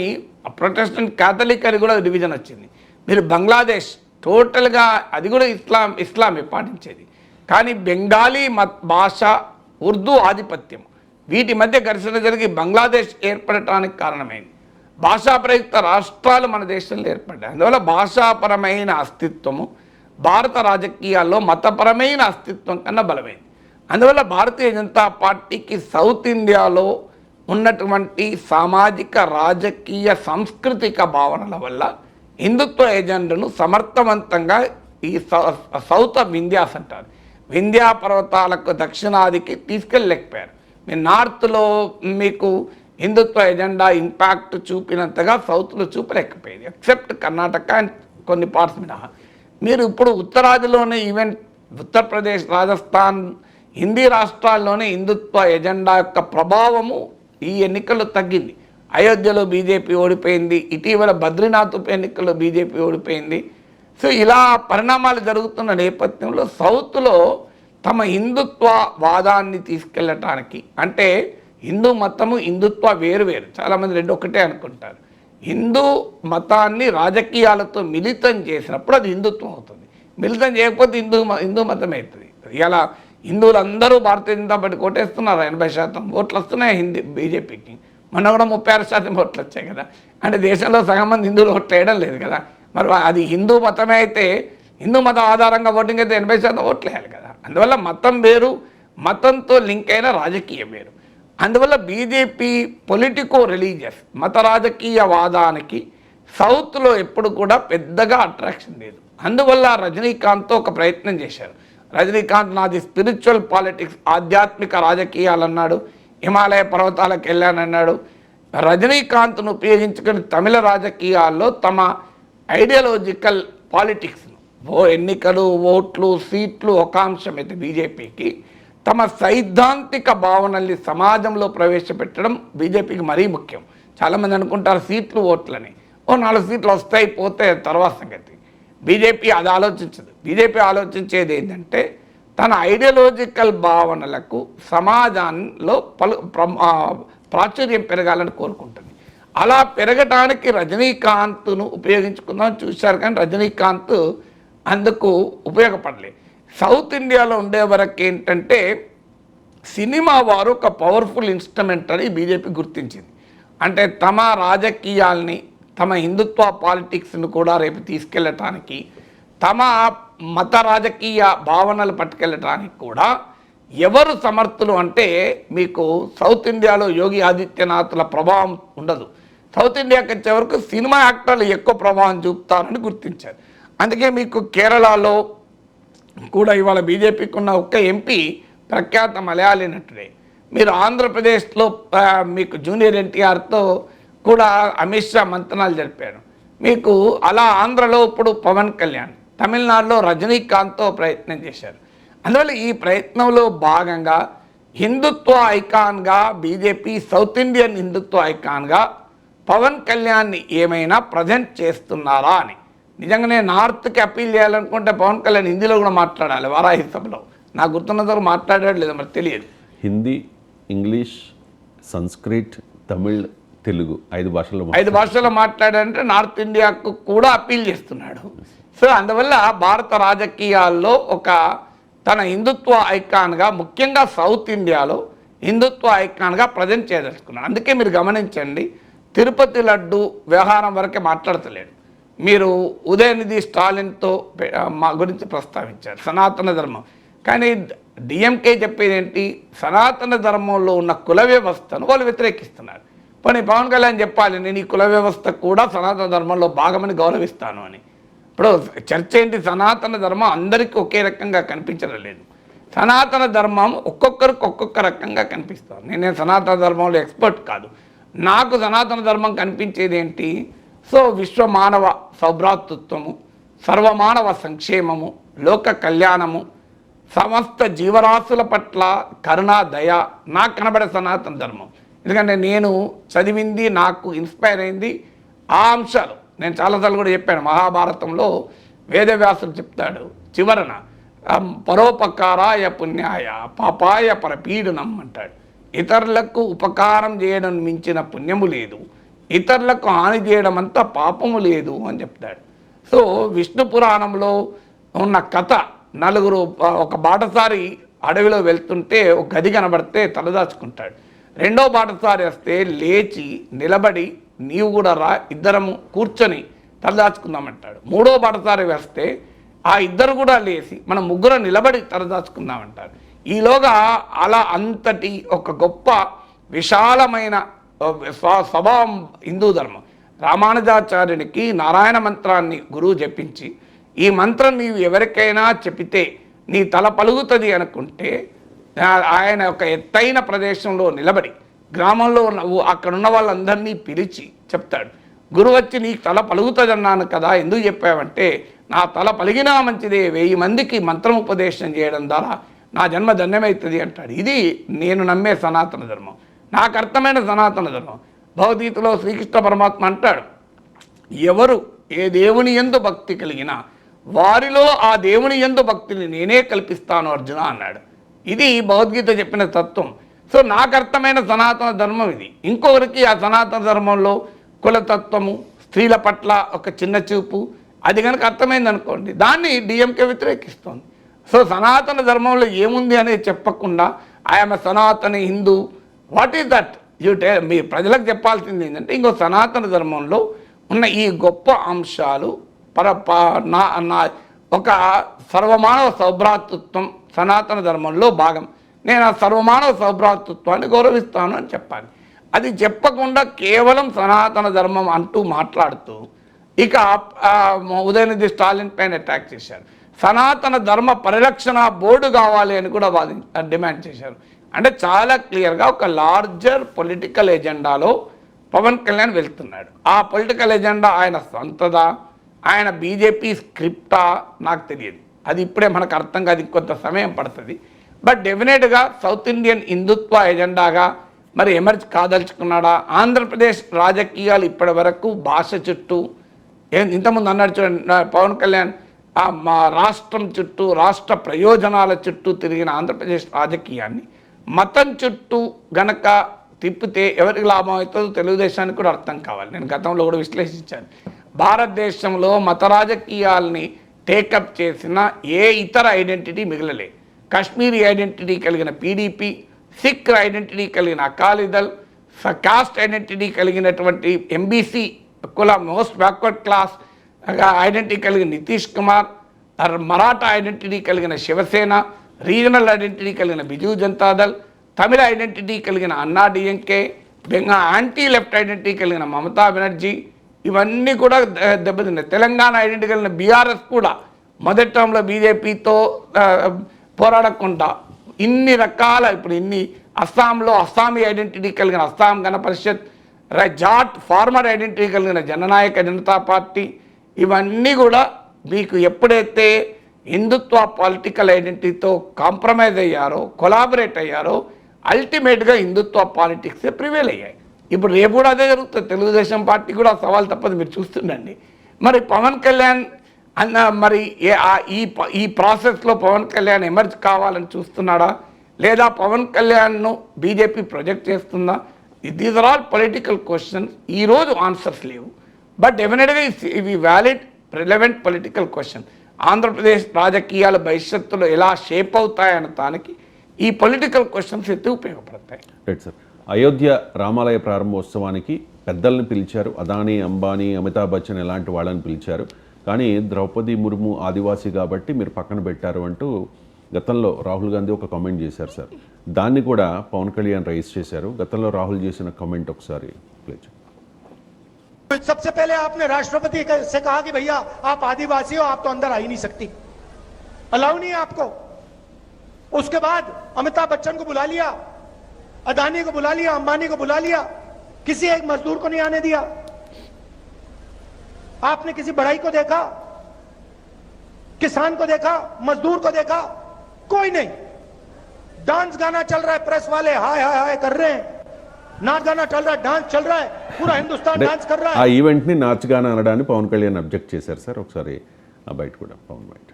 ప్రొటెస్టెంట్, క్యాథలిక్ అని కూడా డివిజన్ వచ్చింది. మీరు బంగ్లాదేశ్ టోటల్గా అది కూడా ఇస్లామే పాటించేది, కానీ బెంగాలీ భాష, ఉర్దూ ఆధిపత్యం వీటి మధ్య ఘర్షణ జరిగి బంగ్లాదేశ్ ఏర్పడటానికి కారణమైంది. భాషా ప్రయుక్త రాష్ట్రాలు మన దేశంలో ఏర్పడ్డాయి. అందువల్ల భాషాపరమైన అస్తిత్వము భారత రాజకీయాల్లో మతపరమైన అస్తిత్వం కన్నా బలమైంది. అందువల్ల భారతీయ జనతా పార్టీకి సౌత్ ఇండియాలో ఉన్నటువంటి సామాజిక, రాజకీయ, సాంస్కృతిక భావనల వల్ల హిందుత్వ ఎజెండాను సమర్థవంతంగా ఈ సౌత్ ఆఫ్ ఇండియాస్ అంటారు, వింధ్యా పర్వతాలకు దక్షిణాదికి తీసుకెళ్ళలేకపోయారు. మీ నార్త్లో మీకు హిందుత్వ ఎజెండా ఇంపాక్ట్ చూపినంతగా సౌత్లో చూపలేకపోయింది, ఎక్సెప్ట్ కర్ణాటక అండ్ కొన్ని పార్ట్స్ మినహా. మీరు ఇప్పుడు ఉత్తరాదిలోనే, ఈవెన్ ఉత్తరప్రదేశ్, రాజస్థాన్, హిందీ రాష్ట్రాల్లోనే హిందుత్వ ఎజెండా యొక్క ప్రభావము ఈ ఎన్నికల్లో తగ్గింది. అయోధ్యలో బీజేపీ ఓడిపోయింది, ఇటీవల బద్రీనాథ్ ఉప ఎన్నికల్లో బీజేపీ ఓడిపోయింది. సో ఇలా పరిణామాలు జరుగుతున్న నేపథ్యంలో సౌత్లో తమ హిందుత్వ వాదాన్ని తీసుకెళ్ళటానికి, అంటే హిందూ మతము, హిందుత్వ వేరువేరు, చాలామంది రెండు ఒకటే అనుకుంటారు. హిందూ మతాన్ని రాజకీయాలతో మిళితం చేసినప్పుడు అది హిందుత్వం అవుతుంది, మిళితం చేయకపోతే హిందూ మతం అవుతుంది. ఇలా హిందువులు అందరూ భారతీయ జనతా పార్టీ కోటేస్తున్నారు, 80% ఓట్లు వస్తున్నాయి బీజేపీకి. మొన్న కూడా 36% ఓట్లు వచ్చాయి కదా. అంటే దేశంలో సగం మంది హిందువులు ఓట్లు వేయడం లేదు కదా. మరి అది హిందూ మతమే అయితే హిందూ మతం ఆధారంగా ఓటింగ్ అయితే 80% ఓట్లు వేయాలి కదా. అందువల్ల మతం వేరు, మతంతో లింక్ అయిన రాజకీయం వేరు. అందువల్ల బీజేపీ పొలిటికో రిలీజియస్ మత రాజకీయ వాదానికి సౌత్లో ఎప్పుడు కూడా పెద్దగా అట్రాక్షన్ లేదు. అందువల్ల రజనీకాంత్తో ఒక ప్రయత్నం చేశారు. రజనీకాంత్ నాది స్పిరిచువల్ పాలిటిక్స్, ఆధ్యాత్మిక రాజకీయాలు అన్నాడు, హిమాలయ పర్వతాలకు వెళ్ళానన్నాడు. రజనీకాంత్ను ఉపయోగించుకుని తమిళ రాజకీయాల్లో తమ ఐడియాలజికల్ పాలిటిక్స్, ఎన్నికలు, ఓట్లు, సీట్లు ఒక అంశం అయితే బీజేపీకి తమ సైద్ధాంతిక భావనల్ని సమాజంలో ప్రవేశపెట్టడం బీజేపీకి మరీ ముఖ్యం. చాలామంది అనుకుంటారు సీట్లు ఓట్లని, 4 సీట్లు వస్తాయి పోతే తర్వాత సంగతి. బీజేపీ అది ఆలోచించదు. బీజేపీ ఆలోచించేది ఏంటంటే తన ఐడియాలజికల్ భావనలకు సమాజంలో ప్రాచుర్యం పెరగాలని కోరుకుంటుంది. అలా పెరగడానికి రజనీకాంత్ను ఉపయోగించుకుందాం చూశారు, కానీ రజనీకాంత్ అందుకు ఉపయోగపడలేదు. సౌత్ ఇండియాలో ఉండే వరకు ఏంటంటే సినిమా వారు ఒక పవర్ఫుల్ ఇన్స్ట్రుమెంట్ అని బీజేపీ గుర్తించింది. అంటే తమ రాజకీయాల్ని, తమ హిందుత్వ పాలిటిక్స్ను కూడా రేపు తీసుకెళ్ళటానికి, తమ మత రాజకీయ భావనలు పట్టుకెళ్ళటానికి కూడా ఎవరు సమర్థులు అంటే మీకు సౌత్ ఇండియాలో యోగి ఆదిత్యనాథ్ల ప్రభావం ఉండదు. సౌత్ ఇండియాకి వచ్చే వరకు సినిమా యాక్టర్లు ఎక్కువ ప్రభావం చూపుతారని గుర్తించారు. అందుకే మీకు కేరళలో కూడా ఇవాళ బీజేపీకి ఉన్న ఒక్క ఎంపీ ప్రఖ్యాత మలయాళీ నటుడే. మీరు ఆంధ్రప్రదేశ్లో మీకు జూనియర్ ఎన్టీఆర్తో కూడా అమిత్ షా మంతనాలు జరిపారు. మీకు అలా ఆంధ్రలో ఇప్పుడు పవన్ కళ్యాణ్, తమిళనాడులో రజనీకాంత్తో ప్రయత్నం చేశారు. అందువల్ల ఈ ప్రయత్నంలో భాగంగా హిందుత్వ ఐకాన్గా బీజేపీ సౌత్ ఇండియన్ హిందుత్వ ఐకాన్గా పవన్ కళ్యాణ్ని ఏమైనా ప్రజెంట్ చేస్తున్నారా అని. నిజంగానే నార్త్కి అప్పీల్ చేయాలనుకుంటే పవన్ కళ్యాణ్ హిందీలో కూడా మాట్లాడాలి. వారాహి సభలో నాకు గుర్తున్నంత వరకు మాట్లాడాడు లేదో మరి తెలియదు. హిందీ, ఇంగ్లీష్, సంస్కృత్, తమిళ్, తెలుగు 5 భాషల్లో 5 భాషల్లో మాట్లాడాడంటే నార్త్ ఇండియాకు కూడా అప్పీల్ చేస్తున్నాడు. సో అందువల్ల భారత రాజకీయాల్లో ఒక తన హిందుత్వ ఐకాన్గా, ముఖ్యంగా సౌత్ ఇండియాలో హిందుత్వ ఐకాన్గా ప్రజెంట్ చేయదలుచుకున్నాడు. అందుకే మీరు గమనించండి, తిరుపతి లడ్డు వ్యవహారం వరకే మాట్లాడతలేడు. మీరు ఉదయనిధి స్టాలిన్తో మా గురించి ప్రస్తావించారు సనాతన ధర్మం. కానీ డిఎంకే చెప్పేది ఏంటి, సనాతన ధర్మంలో ఉన్న కుల వ్యవస్థను వాళ్ళు వ్యతిరేకిస్తున్నారు. పోనీ పవన్ కళ్యాణ్ చెప్పాలి, నేను ఈ కుల వ్యవస్థ కూడా సనాతన ధర్మంలో భాగమని గౌరవిస్తాను అని. ఇప్పుడు చర్చ ఏంటి, సనాతన ధర్మం అందరికీ ఒకే రకంగా కనిపించడం లేదు. సనాతన ధర్మం ఒక్కొక్కరికి ఒక్కొక్క రకంగా కనిపిస్తుంది. నేను సనాతన ధర్మంలో ఎక్స్పర్ట్ కాదు. నాకు సనాతన ధర్మం కనిపించేది ఏంటి, సో విశ్వ మానవ సౌభ్రాతృత్వము, సర్వమానవ సంక్షేమము, లోక కళ్యాణము, సమస్త జీవరాశుల పట్ల కరుణ, దయ నాకు కనబడే సనాతన ధర్మం. ఎందుకంటే నేను చదివింది, నాకు ఇన్స్పైర్ అయింది ఆ అంశాలు. నేను చాలాసార్లు కూడా చెప్పాను, మహాభారతంలో వేదవ్యాసుడు చెప్తాడు చివరన పరోపకారాయ పుణ్యాయ పాపాయ పరపీడనం అంటాడు. ఇతరులకు ఉపకారం చేయడం మించిన పుణ్యము లేదు, ఇతరులకు హాని చేయడం అంతా పాపము లేదు అని చెప్తాడు. సో విష్ణు పురాణంలో ఉన్న కథ, నలుగురు ఒక బాటసారి అడవిలో వెళ్తుంటే ఒక గది కనబడితే తలదాచుకుంటాడు. రెండో బాటసారి వస్తే లేచి నిలబడి నీవు కూడా రా, ఇద్దరము కూర్చొని తలదాచుకుందామంటాడు. మూడో బాటసారి వస్తే ఆ ఇద్దరు కూడా లేచి మనం ముగ్గురు నిలబడి తలదాచుకుందామంటారు. ఈలోగా అలా అంతటి ఒక గొప్ప విశాలమైన స్వభావం హిందూ ధర్మం. రామానుజాచార్యునికి నారాయణ మంత్రాన్ని గురువు జపించి, ఈ మంత్రం నీవు ఎవరికైనా చెబితే నీ తల పలుగుతుంది అనుకుంటే ఆయన ఒక ఎత్తైన ప్రదేశంలో నిలబడి గ్రామంలో అక్కడున్న వాళ్ళందరినీ పిలిచి చెప్తాడు, గురువు వచ్చి నీకు తల పలుగుతుంది అన్నాను కదా, ఎందుకు చెప్పావంటే నా తల పలిగినా మంచిదే, 1000 మందికి మంత్రముపదేశం చేయడం ద్వారా నా జన్మ ధన్యమవుతుంది అంటాడు. ఇది నేను నమ్మే సనాతన ధర్మం, నాకు అర్థమైన సనాతన ధర్మం. భగవద్గీతలో శ్రీకృష్ణ పరమాత్మ అంటాడు, ఎవరు ఏ దేవుని యందు భక్తి కలిగినా వారిలో ఆ దేవుని యందు భక్తిని నేనే కల్పిస్తాను అర్జున అన్నాడు. ఇది భగవద్గీత చెప్పిన తత్వం. సో నాకు అర్థమైన సనాతన ధర్మం ఇది. ఇంకొకరికి ఆ సనాతన ధర్మంలో కులతత్వము, స్త్రీల పట్ల ఒక చిన్న చూపు, అది కనుక అర్థమైంది అనుకోండి, దాన్ని డిఎంకే వ్యతిరేకిస్తుంది. సో సనాతన ధర్మంలో ఏముంది అనేది చెప్పకుండా ఐఎమ్ సనాతన హిందూ, వాట్ ఈస్ దట్ మీ ప్రజలకు చెప్పాల్సింది ఏంటంటే, ఇంకో సనాతన ధర్మంలో ఉన్న ఈ గొప్ప అంశాలు ఒక సర్వమానవ సౌభ్రాతృత్వం సనాతన ధర్మంలో భాగం. నేను ఆ సర్వమానవ సౌభ్రాతృత్వాన్ని గౌరవిస్తాను అని చెప్పాలి. అది చెప్పకుండా కేవలం సనాతన ధర్మం అంటూ మాట్లాడుతూ ఇక ఉదయనిధి స్టాలిన్ పైన అటాక్ చేశారు. సనాతన ధర్మ పరిరక్షణ బోర్డు కావాలి అని కూడా డిమాండ్ చేశారు. అంటే చాలా క్లియర్గా ఒక లార్జర్ పొలిటికల్ ఎజెండాలో పవన్ కళ్యాణ్ వెళ్తున్నాడు. ఆ పొలిటికల్ ఎజెండా ఆయన సొంతదా, ఆయన బీజేపీ స్క్రిప్టా నాకు తెలియదు, అది ఇప్పుడే మనకు అర్థం కాదు, కొంత సమయం పడుతుంది. బట్ డెఫినెట్గా సౌత్ ఇండియన్ హిందుత్వ ఎజెండాగా మరి ఎమర్జ్ కాదలుచుకున్నాడా? ఆంధ్రప్రదేశ్ రాజకీయాలు ఇప్పటి వరకు భాష చుట్టూ ఇంతకుముందు అన్నాడు చూడండి పవన్ కళ్యాణ్, మా రాష్ట్రం చుట్టూ రాష్ట్ర ప్రయోజనాల చుట్టూ తిరిగిన ఆంధ్రప్రదేశ్ రాజకీయాన్ని మతం చుట్టూ గనక తిప్పితే ఎవరికి లాభం అవుతుందో తెలుగుదేశానికి కూడా అర్థం కావాలి. నేను గతంలో కూడా విశ్లేషించాను. భారతదేశంలో మత రాజకీయాల్ని టేకప్ చేసిన ఏ ఇతర ఐడెంటిటీ మిగలలే. కాశ్మీరీ ఐడెంటిటీ కలిగిన పీడీపీ, సిక్ ఐడెంటిటీ కలిగిన అకాలీదళ్, కాస్ట్ ఐడెంటిటీ కలిగినటువంటి ఎంబీసీ కుల మోస్ట్ బ్యాక్వర్డ్ క్లాస్ ఐడెంటిటీ కలిగిన నితీష్ కుమార్, మరాఠా ఐడెంటిటీ కలిగిన శివసేన, రీజనల్ ఐడెంటిటీ కలిగిన బిజు జనతాదళ్, తమిళ ఐడెంటిటీ కలిగిన అన్నా డిఎంకే, యాంటీ లెఫ్ట్ ఐడెంటిటీ కలిగిన మమతా బెనర్జీ, ఇవన్నీ కూడా దెబ్బతిన్నాయి. తెలంగాణ ఐడెంటిటీ కలిగిన బీఆర్ఎస్ కూడా మొదటి టర్మ్లో బీజేపీతో పోరాడకుండా ఇన్ని రకాల ఇప్పుడు అస్సాంలో అస్సామీ ఐడెంటిటీ కలిగిన అస్సాం గణ పరిషత్, జాట్ ఫార్మర్ ఐడెంటిటీ కలిగిన జననాయక జనతా పార్టీ, ఇవన్నీ కూడా మీకు ఎప్పుడైతే హిందుత్వ పొలిటికల్ ఐడెంటిటీతో కాంప్రమైజ్ అయ్యారో, కొలాబరేట్ అయ్యారో, అల్టిమేట్గా హిందుత్వ పాలిటిక్సే ప్రివేల్ అయ్యాయి. ఇప్పుడు రేపు కూడా అదే జరుగుతుంది. తెలుగుదేశం పార్టీ కూడా సవాల్ తప్పదు, మీరు చూస్తుండండి. మరి పవన్ కళ్యాణ్ మరి ఈ ప్రాసెస్లో పవన్ కళ్యాణ్ ఎమర్జ్ కావాలని చూస్తున్నాడా, లేదా పవన్ కళ్యాణ్ను బీజేపీ ప్రొజెక్ట్ చేస్తుందా? These are all political questions. ఈరోజు ఆన్సర్స్ లేవు, బట్ డెఫినెట్గా ఇవి valid relevant political question. Andhra Pradesh రాజకీయాల భవిష్యత్తులో ఎలా షేప్ అవుతాయన్న దానికి ఈ పొలిటికల్ క్వశ్చన్స్ ఎత్తి ఉపయోగపడతాయి. Right sir. అయోధ్య రామాలయ ప్రారంభోత్సవానికి పెద్దల్ని పిలిచారు, అదానీ, అంబానీ, అమితాబ్ బచ్చన్ ఇలాంటి వాళ్ళని పిలిచారు. కానీ ద్రౌపది ముర్ము ఆదివాసీ కాబట్టి మీరు పక్కన పెట్టారు అంటూ గతంలో రాహుల్ గాంధీ ఒక కామెంట్ చేశారు సార్. దాన్ని కూడా పవన్ కళ్యాణ్ రైజ్ చేశారు. గతంలో రాహుల్ చేసిన కామెంట్ ఒకసారి ప్లే చేయండి. सबसे पहले आपने राष्ट्रपति से कहा कि भैया आप आदिवासी हो, आप तो अंदर आ ही नहीं सकती, अलाउ नहीं है आपको. उसके बाद अमिताभ बच्चन को बुला लिया, अदानी को बुला लिया, अंबानी को बुला लिया, किसी एक मजदूर को नहीं आने दिया. आपने किसी बढ़ई को देखा, किसान को देखा, मजदूर को देखा? कोई नहीं. डांस गाना चल रहा है, प्रेस वाले हाय हाय हाय कर रहे हैं, नाच गाना चल रहा है, डांस चल रहा है, पूरा हिंदुस्तान डांस कर रहा ఆ है. ఈవెంట్ని నాచ్ గానా అనడానికి పవన్ కళ్యాణ్ అబ్జెక్ట్ చేశారు సార్. ఒకసారి ఆ బయట కూడా పవన్ బయట.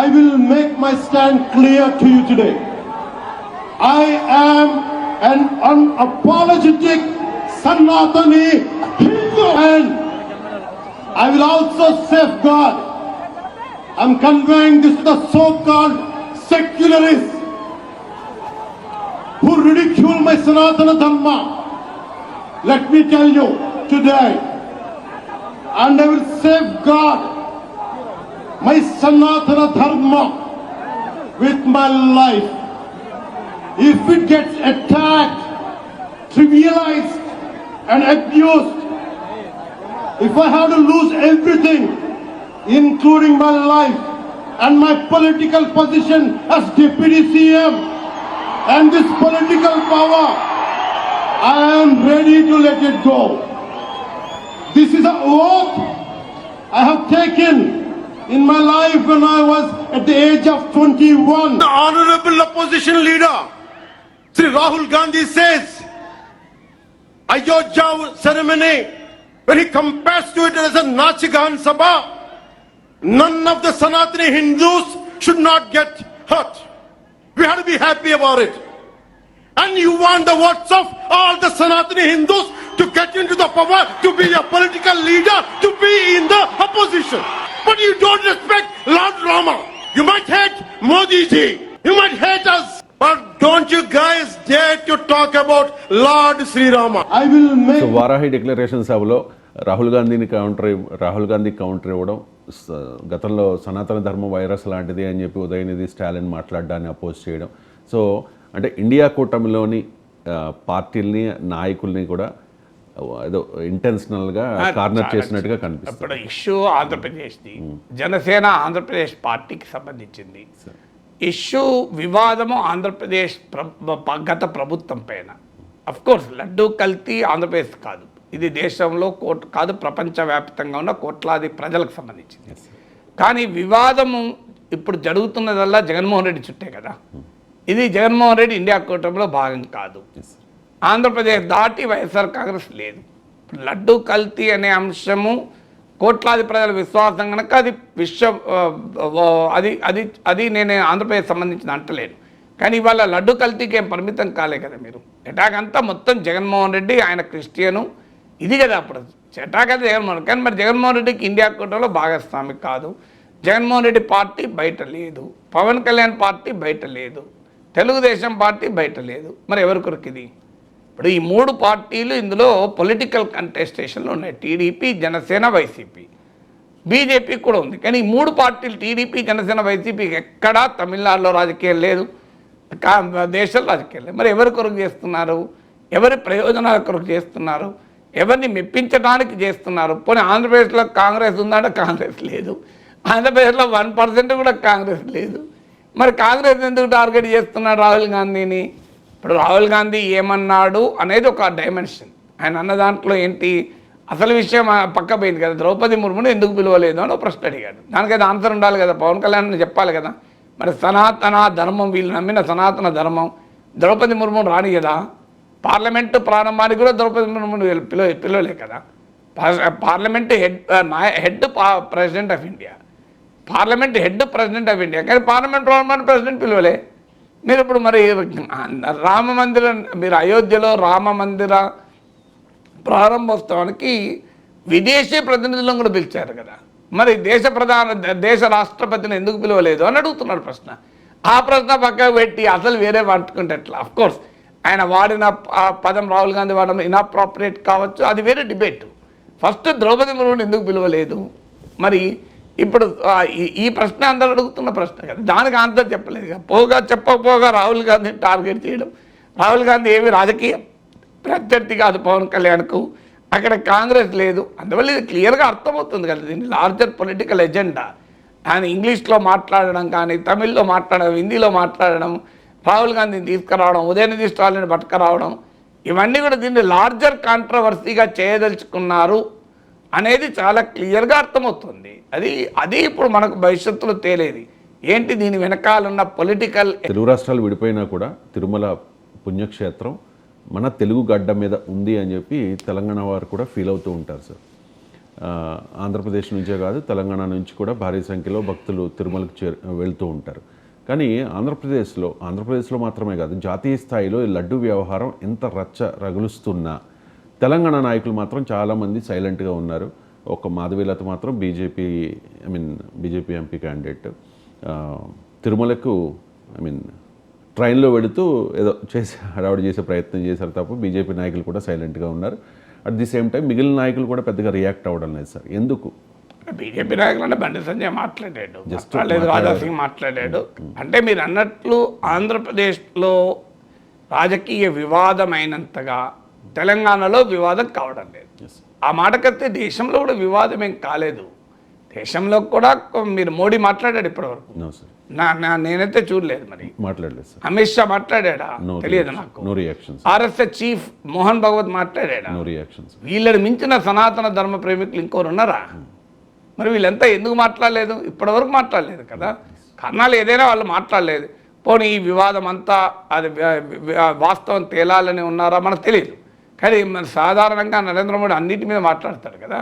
I will make my stand clear to you today. I am an unapologetic Sanatani Hindu, and I will also safeguard. I'm conveying this to the so-called secularists who ridicule my Sanatana Dharma. Let me tell you today, and I will safeguard my Sanatana Dharma with my life. If it gets attacked, trivialized and abused, if I have to lose everything, including my life and my political position as Deputy CM and this political power, I am ready to let it go. This is an oath I have taken in my life when I was at the age of 21. The honorable opposition leader, Sri Rahul Gandhi says, Ayodhya ceremony, when he compares to it as a Nachigan Sabha, none of the Sanatani Hindus should not get hurt. We have to be happy about it. And you want the votes of all the Sanatani Hindus to get into the power, to be a political leader, to be in the opposition. But you don't respect Lord Rama. You might hate Modi ji. You might hate us. But don't you guys dare to talk about Lord Sri Rama. I will make so Varahi declaration సభలో Rahul Gandhi counter ఇవ్వడం, గతంలో సనాతన ధర్మ virus లాంటిది అని చెప్పి Udhayanidhi Stalin మాట్లాడడాన్ని oppose చేయడం. So అంటే ఇండియా కూటమిలోని పార్టీల్ని, నాయకుల్ని కూడా ఏదో ఇంటెన్షనల్గా కార్నర్ చేసినట్టుగా కనిపిస్తుంది. ఇప్పుడు ఇష్యూ ఆంధ్రప్రదేశ్ది, జనసేన ఆంధ్రప్రదేశ్ పార్టీకి సంబంధించింది. ఇష్యూ వివాదము ఆంధ్రప్రదేశ్ గత ప్రభుత్వం పైన. అఫ్ కోర్స్ లడ్డూ కల్తీ ఆంధ్రప్రదేశ్ కాదు, ఇది దేశంలో కాదు ప్రపంచవ్యాప్తంగా ఉన్న కోట్లాది ప్రజలకు సంబంధించింది. కానీ వివాదము ఇప్పుడు జరుగుతున్నదల్లా జగన్మోహన్ రెడ్డి చుట్టే కదా. ఇది జగన్మోహన్ రెడ్డి ఇండియా కూటమిలో భాగం కాదు. ఆంధ్రప్రదేశ్ దాటి వైఎస్ఆర్ కాంగ్రెస్ లేదు. లడ్డు కల్తీ అనే అంశము కోట్లాది ప్రజల విశ్వాసం కనుక అది అది నేను ఆంధ్రప్రదేశ్ సంబంధించిన అంటలేను. కానీ ఇవాళ లడ్డు కల్తీకి ఏం పరిమితం కాలే కదా మీరు. అటాక్ అంతా మొత్తం జగన్మోహన్ రెడ్డి, ఆయన క్రిస్టియను, ఇది కదా అప్పుడు అటాక్ అయితే జగన్మోహన్. కానీ మరి జగన్మోహన్ రెడ్డికి ఇండియా కూటమిలో భాగస్వామి కాదు. జగన్మోహన్ రెడ్డి పార్టీ బయట లేదు, పవన్ కళ్యాణ్ పార్టీ బయట లేదు, తెలుగుదేశం పార్టీ బయట లేదు. మరి ఎవరి కొరకు ఇది? ఇప్పుడు ఈ 3 పార్టీలు ఇందులో పొలిటికల్ కంటెస్టేషన్లు ఉన్నాయి. టీడీపీ, జనసేన, వైసీపీ, బీజేపీ కూడా ఉంది. కానీ ఈ 3 పార్టీలు టీడీపీ, జనసేన, వైసీపీకి ఎక్కడా తమిళనాడులో రాజకీయం లేదు, దేశంలో రాజకీయం లేదు. మరి ఎవరి కొరకు చేస్తున్నారు? ఎవరి ప్రయోజనాల కొరకు చేస్తున్నారు? ఎవరిని మెప్పించడానికి చేస్తున్నారు? పోనీ ఆంధ్రప్రదేశ్లో కాంగ్రెస్ ఉందంటే కాంగ్రెస్ లేదు, ఆంధ్రప్రదేశ్లో 1% కూడా కాంగ్రెస్ లేదు. మరి కాంగ్రెస్ ఎందుకు టార్గెట్ చేస్తున్నాడు రాహుల్ గాంధీని? ఇప్పుడు రాహుల్ గాంధీ ఏమన్నాడు అనేది ఒక డైమెన్షన్. ఆయన అన్న దాంట్లో ఏంటి అసలు విషయం పక్క పోయింది కదా. ద్రౌపది ముర్మును ఎందుకు పిలవలేదు అని ఒక ప్రశ్న అడిగాడు. దానికైతే ఆన్సర్ ఉండాలి కదా, పవన్ కళ్యాణ్ చెప్పాలి కదా. మరి సనాతన ధర్మం, వీళ్ళు నమ్మిన సనాతన ధర్మం ద్రౌపది ముర్మును రాని కదా. పార్లమెంటు ప్రారంభానికి కూడా ద్రౌపది ముర్మును పిలవలే కదా. Parliament head president of India, parliament head president of India, కానీ పార్లమెంట్ ప్రారంభానికి ప్రెసిడెంట్ పిలవలే. మీరు ఇప్పుడు మరి రామ మందిరం, మీరు అయోధ్యలో రామ మందిర ప్రారంభోత్సవానికి విదేశీ ప్రతినిధులను కూడా పిలిచారు కదా. మరి దేశ రాష్ట్రపతిని ఎందుకు పిలవలేదు అని అడుగుతున్నారు ప్రశ్న. ఆ ప్రశ్న పక్కకు పెట్టి అసలు వేరే పట్టుకుంటే ఎట్లా? అఫ్కోర్స్ ఆయన వాడిన పదం, రాహుల్ గాంధీ వాడడం ఇన్అప్రాపరియేట్ కావచ్చు, అది వేరే డిబేట్. ఫస్ట్ ద్రౌపది ముర్ముని ఎందుకు పిలవలేదు? మరి ఇప్పుడు ఈ ప్రశ్న అందరూ అడుగుతున్న ప్రశ్న కదా. దానికి ఆన్సర్ చెప్పలేదు. చెప్పకపోగా రాహుల్ గాంధీని టార్గెట్ చేయడం. రాహుల్ గాంధీ ఏమి రాజకీయ ప్రత్యర్థి కాదు పవన్ కళ్యాణ్కు, అక్కడ కాంగ్రెస్ లేదు. అందువల్ల ఇది క్లియర్గా అర్థమవుతుంది కదా. దీన్ని లార్జర్ పొలిటికల్ ఎజెండా. ఆయన ఇంగ్లీష్లో మాట్లాడడం కానీ, తమిళ్లో మాట్లాడడం, హిందీలో మాట్లాడడం, రాహుల్ గాంధీని తీసుకురావడం, ఉదయనిధి స్టాలిన్ పట్టుకురావడం, ఇవన్నీ కూడా దీన్ని లార్జర్ కాంట్రవర్సీగా చేయదలుచుకున్నారు అనేది చాలా క్లియర్గా అర్థమవుతుంది. అది ఇప్పుడు మనకు భవిష్యత్తులో తేలేది ఏంటి, దీని వెనకాలన్న పొలిటికల్. తెలుగు రాష్ట్రాలు విడిపోయినా కూడా తిరుమల పుణ్యక్షేత్రం మన తెలుగు గడ్డ మీద ఉంది అని చెప్పి తెలంగాణ వారు కూడా ఫీల్ అవుతూ ఉంటారు సార్. ఆంధ్రప్రదేశ్ నుంచే కాదు, తెలంగాణ నుంచి కూడా భారీ సంఖ్యలో భక్తులు తిరుమలకు వెళ్తూ ఉంటారు. కానీ ఆంధ్రప్రదేశ్లో మాత్రమే కాదు, జాతీయ స్థాయిలో ఈ లడ్డు వ్యవహారం ఎంత రచ్చ రగులుస్తున్నా తెలంగాణ నాయకులు మాత్రం చాలామంది సైలెంట్గా ఉన్నారు. ఒక మాధవీలత మాత్రం బీజేపీ ఎంపీ క్యాండిడేట్ తిరుమలకు ట్రైన్లో వెళుతూ ఏదో హడావుడి చేసే ప్రయత్నం చేశారు తప్ప బీజేపీ నాయకులు కూడా సైలెంట్గా ఉన్నారు. అట్ ది సేమ్ టైం మిగిలిన నాయకులు కూడా పెద్దగా రియాక్ట్ అవ్వడం లేదు సార్. ఎందుకు? బీజేపీ నాయకులు అంటే బండి సంజయ్ మాట్లాడాడు, రాజాసింగ్ మాట్లాడాడు. అంటే మీరు అన్నట్లు ఆంధ్రప్రదేశ్లో రాజకీయ వివాదమైనంతగా తెలంగాణలో వివాదం కావడం లేదు. ఆ మాటకైతే దేశంలో కూడా వివాదం ఏం కాలేదు. దేశంలో కూడా మీరు మోడీ మాట్లాడాడు ఇప్పటివరకు? నేనైతే చూడలేదు. మరి మాట్లాడలేదు. అమిత్ షా మాట్లాడా? తెలియదు నాకు. ఆర్ఎస్ఎస్ చీఫ్ మోహన్ భగవత్ మాట్లాడా? వీళ్ళని మించిన సనాతన ధర్మ ప్రేమికులు ఇంకోరు ఉన్నారా? మరి వీళ్ళంతా ఎందుకు మాట్లాడలేదు? ఇప్పటివరకు మాట్లాడలేదు కదా. కారణాలు ఏదైనా వాళ్ళు మాట్లాడలేదు. పోనీ ఈ వివాదం అంతా అది వాస్తవం తేలాలని ఉన్నారా మనకు తెలియదు. కానీ మన సాధారణంగా నరేంద్ర మోడీ అన్నిటి మీద మాట్లాడతాడు కదా.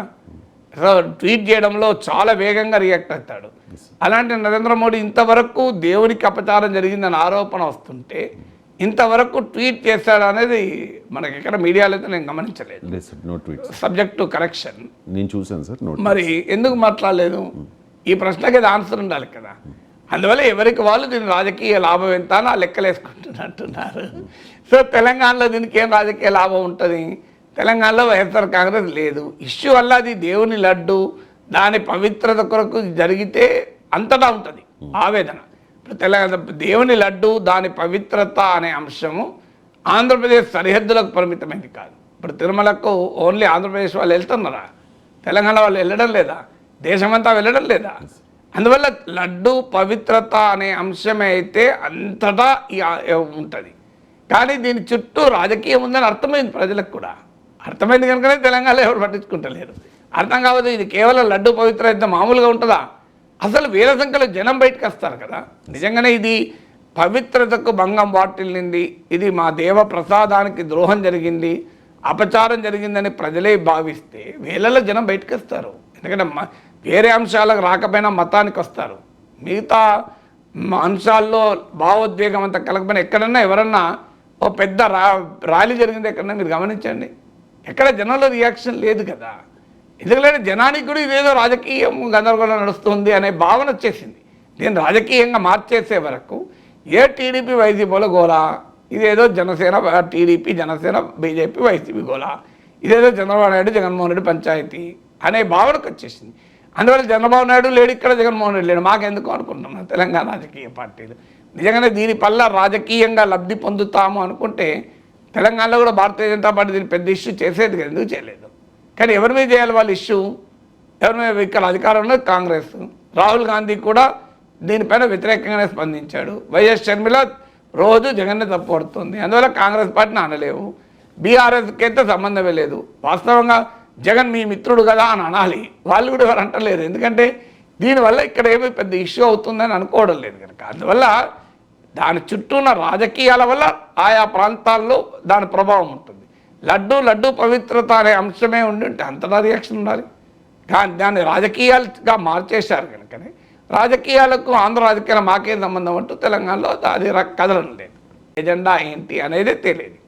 ట్వీట్ చేయడంలో చాలా వేగంగా రియాక్ట్ అవుతాడు. అలాంటి నరేంద్ర మోడీ ఇంతవరకు దేవునికి అపచారం జరిగిందని ఆరోపణ వస్తుంటే ఇంతవరకు ట్వీట్ చేశాడు అనేది మనకి ఎక్కడ మీడియాలో అయితే నేను గమనించలేదు. సబ్జెక్ట్ టు కరెక్షన్ నేను చూసాను సార్. మరి ఎందుకు మాట్లాడలేదు? ఈ ప్రశ్నకి అది ఆన్సర్ ఉండాలి కదా. అందువల్ల ఎవరికి వాళ్ళు దీని రాజకీయ లాభం ఎంత అని ఆ లెక్కలు వేసుకుంటున్నట్టున్నారు. సో తెలంగాణలో దీనికి ఏం రాజకీయ లాభం ఉంటుంది? తెలంగాణలో వైఎస్ఆర్ కాంగ్రెస్ లేదు. ఇష్యూ వల్ల అది దేవుని లడ్డు, దాని పవిత్రత కొరకు జరిగితే అంతటా ఉంటుంది ఆవేదన. ఇప్పుడు దేవుని లడ్డు, దాని పవిత్రత అనే అంశము ఆంధ్రప్రదేశ్ సరిహద్దులకు పరిమితమైంది కాదు. ఇప్పుడు తిరుమలకు ఓన్లీ ఆంధ్రప్రదేశ్ వాళ్ళు వెళ్తున్నారా? తెలంగాణ వాళ్ళు వెళ్ళడం లేదా? దేశమంతా వెళ్ళడం లేదా? అందువల్ల లడ్డు పవిత్రత అనే అంశమే అయితే అంతటా ఉంటుంది. కానీ దీని చుట్టూ రాజకీయం ఉందని అర్థమైంది ప్రజలకు కూడా. అర్థమైంది కనుకనే తెలంగాణలో ఎవరు పట్టించుకుంటలేరు. అర్థం కావద్దు, ఇది కేవలం లడ్డు పవిత్రత మామూలుగా ఉంటుందా? అసలు వేల సంఖ్యలో జనం బయటకు వస్తారు కదా. నిజంగానే ఇది పవిత్రతకు భంగం వాటిల్లింది, ఇది మా దేవ ప్రసాదానికి ద్రోహం జరిగింది, అపచారం జరిగిందని ప్రజలే భావిస్తే వేలలో జనం బయటకు వస్తారు. ఎందుకంటే వేరే అంశాలకు రాకపోయినా మతానికి వస్తారు. మిగతా అంశాల్లో భావోద్వేగం అంతా కలగకపోయినా ఎక్కడన్నా ఎవరన్నా ఓ పెద్ద ర్యాలీ జరిగింది ఎక్కడన్నా మీరు గమనించండి, ఎక్కడ జనంలో రియాక్షన్ లేదు కదా. ఎందుకంటే జనానికి కూడా ఇదేదో రాజకీయం గందరగోళం నడుస్తుంది అనే భావన వచ్చేసింది. దీన్ని రాజకీయంగా మార్చేసే వరకు ఏ టీడీపీ వైసీపీలో గోలా, ఇదేదో Janasena TDP Janasena BJP YCP గోలా, ఇదేదో చంద్రబాబు నాయుడు జగన్మోహన్ రెడ్డి పంచాయతీ అనే భావనకు వచ్చేసింది. అందువల్ల చంద్రబాబు నాయుడు లేడు, ఇక్కడ జగన్మోహన్ రెడ్డి లేడు, మాకెందుకు అనుకుంటున్నాం తెలంగాణ రాజకీయ పార్టీలు. నిజంగానే దీనివల్ల రాజకీయంగా లబ్ధి పొందుతాము అనుకుంటే తెలంగాణలో కూడా భారతీయ జనతా పార్టీ దీన్ని పెద్ద ఇష్యూ చేసేది కదా, ఎందుకు చేయలేదు? కానీ ఎవరి మీద చేయాలి వాళ్ళు ఇష్యూ? ఎవరి మీద? ఇక్కడ అధికారంలో కాంగ్రెస్, రాహుల్ గాంధీ కూడా దీనిపైన వ్యతిరేకంగానే స్పందించాడు. వైఎస్ షర్మిల రోజు జగన్నే తప్పుపడుతుంది, అందువల్ల కాంగ్రెస్ పార్టీని అనలేవు. బీఆర్ఎస్కి అయితే సంబంధమే లేదు. వాస్తవంగా జగన్ మీ మిత్రుడు కదా అని అనాలి, వాళ్ళు కూడా ఎవరు అంటలేరు. ఎందుకంటే దీనివల్ల ఇక్కడ ఏమీ పెద్ద ఇష్యూ అవుతుందని అనుకోవడం లేదు కనుక. అందువల్ల దాని చుట్టూ ఉన్న రాజకీయాల వల్ల ఆయా ప్రాంతాల్లో దాని ప్రభావం ఉంటుంది. లడ్డు పవిత్రత అనే అంశమే ఉంటే అంతటా రియాక్షన్ ఉండాలి. కానీ దాన్ని రాజకీయాలుగా మార్చేశారు కనుకనే రాజకీయాలకు ఆంధ్ర రాజకీయాలు మాకే సంబంధం అంటూ తెలంగాణలో అది కదలం లేదు. ఎజెండా ఏంటి అనేది తెలియదు.